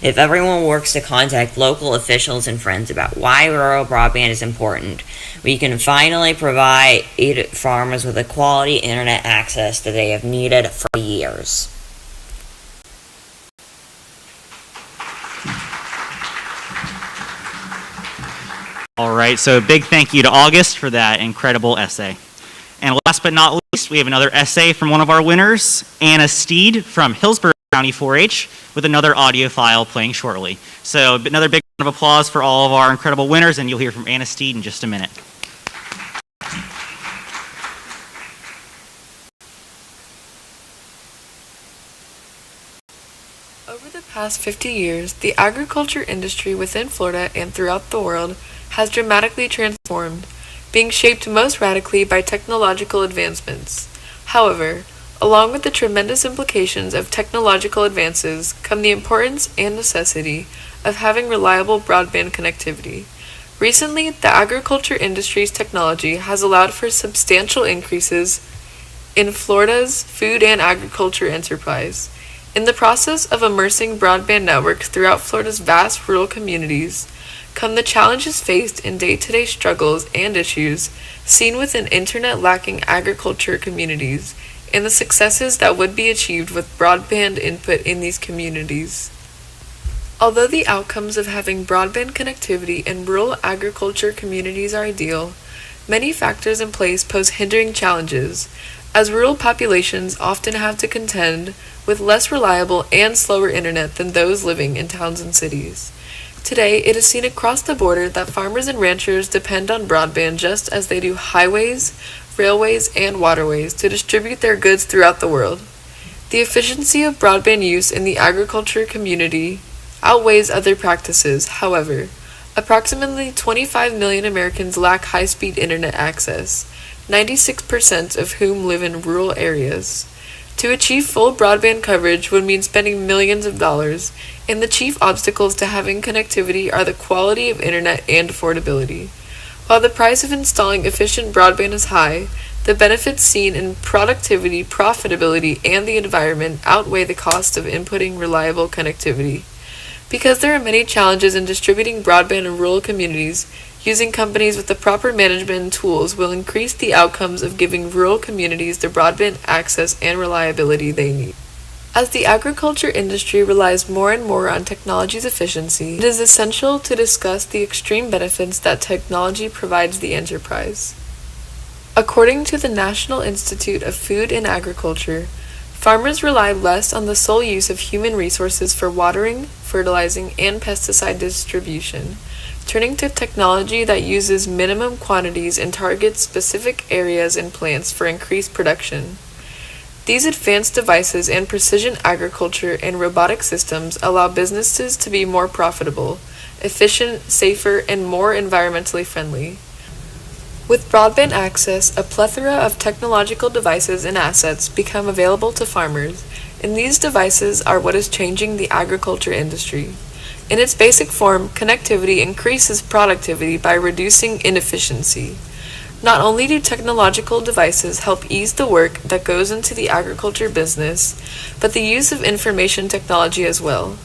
If everyone works to contact local officials and friends about why rural broadband is important, we can finally provide farmers with the quality internet access that they have needed for years. All right, so big thank you to August for that incredible essay. And last but not least, we have another essay from one of our winners, Anna Steed from Hillsborough County 4-H, with another audio file playing shortly. So another big round of applause for all of our incredible winners, and you'll hear from Anna Steed in just a minute. Over the past 50 years, the agriculture industry within Florida and throughout the world has dramatically transformed, being shaped most radically by technological advancements. However, along with the tremendous implications of technological advances come the importance and necessity of having reliable broadband connectivity. Recently, the agriculture industry's technology has allowed for substantial increases in Florida's food and agriculture enterprise. In the process of immersing broadband networks throughout Florida's vast rural communities, come the challenges faced in day-to-day struggles and issues seen within internet-lacking agriculture communities, and the successes that would be achieved with broadband input in these communities. Although the outcomes of having broadband connectivity in rural agriculture communities are ideal, many factors in place pose hindering challenges, as rural populations often have to contend with less reliable and slower internet than those living in towns and cities. Today, it is seen across the border that farmers and ranchers depend on broadband just as they do highways, railways, and waterways to distribute their goods throughout the world. The efficiency of broadband use in the agriculture community outweighs other practices. However, approximately 25 million Americans lack high-speed internet access, 96% of whom live in rural areas. To achieve full broadband coverage would mean spending millions of dollars, and the chief obstacles to having connectivity are the quality of internet and affordability. While the price of installing efficient broadband is high, the benefits seen in productivity, profitability, and the environment outweigh the cost of inputting reliable connectivity. Because there are many challenges in distributing broadband in rural communities, using companies with the proper management and tools will increase the outcomes of giving rural communities the broadband access and reliability they need. As the agriculture industry relies more and more on technology's efficiency, it is essential to discuss the extreme benefits that technology provides the enterprise. According to the National Institute of Food and Agriculture, farmers rely less on the sole use of human resources for watering, fertilizing, and pesticide distribution, turning to technology that uses minimum quantities and targets specific areas and plants for increased production. These advanced devices and precision agriculture and robotic systems allow businesses to be more profitable, efficient, safer, and more environmentally friendly. With broadband access, a plethora of technological devices and assets become available to farmers, and these devices are what is changing the agriculture industry. In its basic form, connectivity increases productivity by reducing inefficiency. Not only do technological devices help ease the work that goes into the agriculture business, but the use of information technology as well.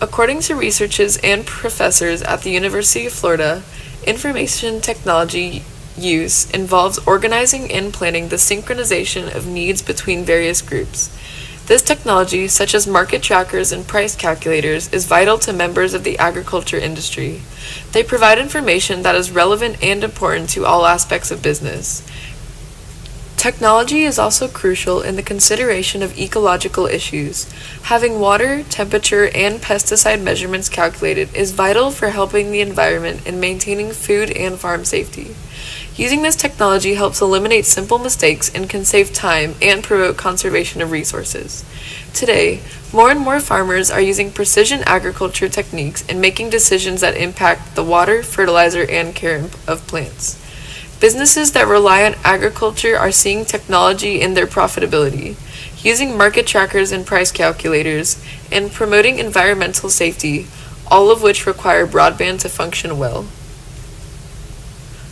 According to researchers and professors at the University of Florida, information technology use involves organizing and planning the synchronization of needs between various groups. This technology, such as market trackers and price calculators, is vital to members of the agriculture industry. They provide information that is relevant and important to all aspects of business. Technology is also crucial in the consideration of ecological issues. Having water, temperature, and pesticide measurements calculated is vital for helping the environment and maintaining food and farm safety. Using this technology helps eliminate simple mistakes and can save time and promote conservation of resources. Today, more and more farmers are using precision agriculture techniques and making decisions that impact the water, fertilizer, and care of plants. Businesses that rely on agriculture are seeing technology in their profitability, using market trackers and price calculators, and promoting environmental safety, all of which require broadband to function well.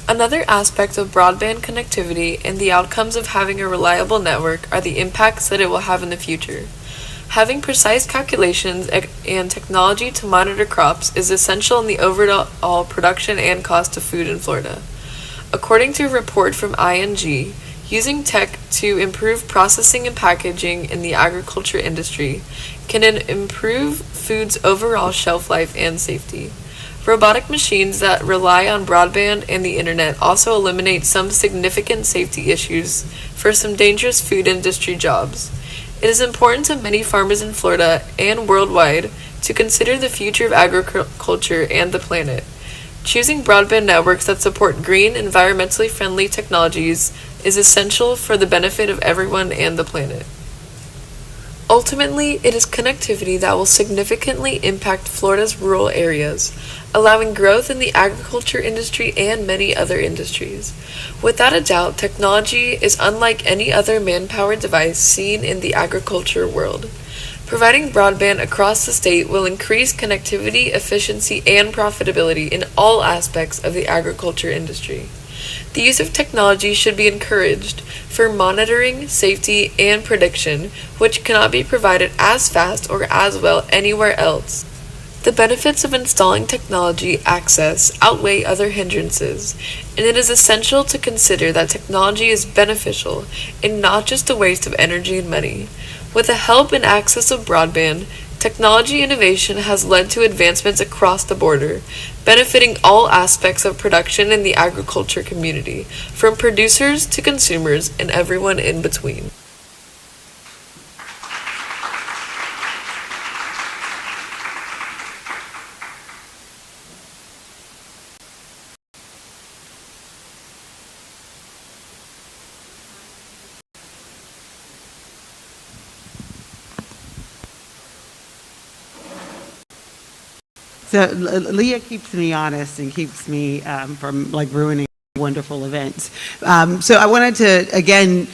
Another aspect of broadband connectivity and the outcomes of having a reliable network are the impacts that it will have in the future. Having precise calculations and technology to monitor crops is essential in the overall production and cost of food in Florida. According to a report from ING, using tech to improve processing and packaging in the agriculture industry can improve food's overall shelf life and safety. Robotic machines that rely on broadband and the internet also eliminate some significant safety issues for some dangerous food industry jobs. It is important to many farmers in Florida and worldwide to consider the future of agriculture and the planet. Choosing broadband networks that support green, environmentally friendly technologies is essential for the benefit of everyone and the planet. Ultimately, it is connectivity that will significantly impact Florida's rural areas, allowing growth in the agriculture industry and many other industries. Without a doubt, technology is unlike any other man-powered device seen in the agriculture world. Providing broadband across the state will increase connectivity, efficiency, and profitability in all aspects of the agriculture industry. The use of technology should be encouraged for monitoring, safety, and prediction, which cannot be provided as fast or as well anywhere else. The benefits of installing technology access outweigh other hindrances, and it is essential to consider that technology is beneficial and not just a waste of energy and money. With the help and access of broadband, technology innovation has led to advancements across the border, benefiting all aspects of production in the agriculture community, from producers to consumers and everyone in between. So Leah keeps me honest and keeps me from like ruining wonderful events. So I wanted to again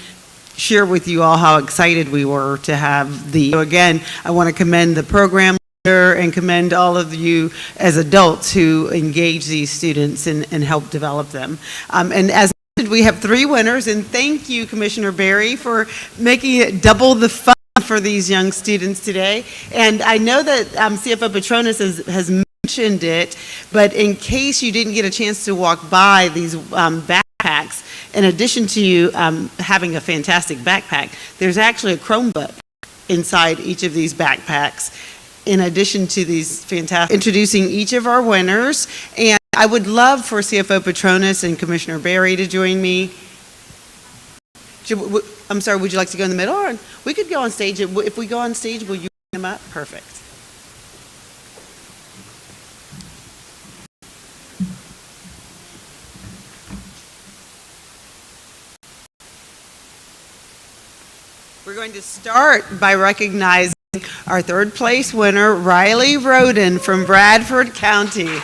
share with you all how excited we were to have the. So again, I want to commend the program leader and commend all of you as adults who engage these students and help develop them. And as we have 3 winners, and thank you, Commissioner Berry, for making it double the fun for these young students today. And I know that CFO Petronas has mentioned it, but in case you didn't get a chance to walk by these backpacks, in addition to you having a fantastic backpack, there's actually a Chromebook inside each of these backpacks, in addition to these fantastic, introducing each of our winners. And I would love for CFO Petronas and Commissioner Berry to join me. I'm sorry, would you like to go in the middle? Or we could go on stage. If we go on stage, will you bring them up? Perfect. We're going to start by recognizing our 3rd place winner, Riley Roden from Bradford County.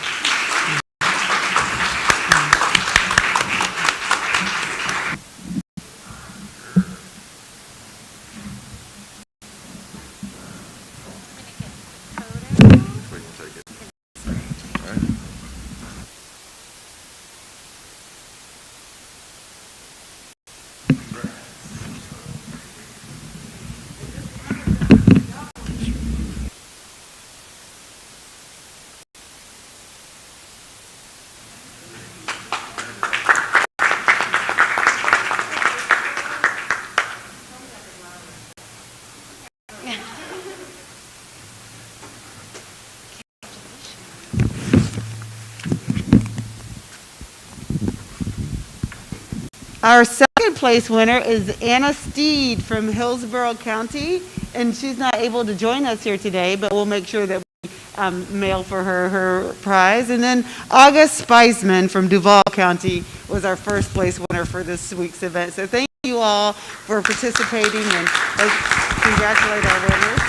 Our 2nd place winner is Anna Steed from Hillsborough County, and she's not able to join us here today, but we'll make sure that we mail for her prize. And then August Spiceman from Duval County was our 1st place winner for this week's event. So thank you all for participating, and let's congratulate our winners.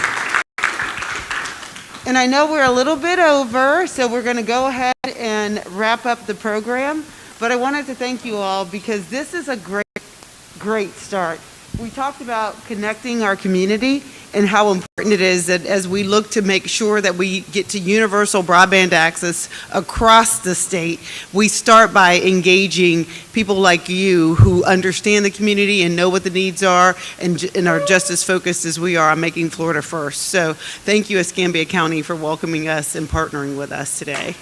And I know we're a little bit over, so we're going to go ahead and wrap up the program. But I wanted to thank you all because this is a great start. We talked about connecting our community, and how important it is that as we look to make sure that we get to universal broadband access across the state, we start by engaging people like you who understand the community and know what the needs are and are just as focused as we are on making Florida first. So thank you, Escambia County, for welcoming us and partnering with us today.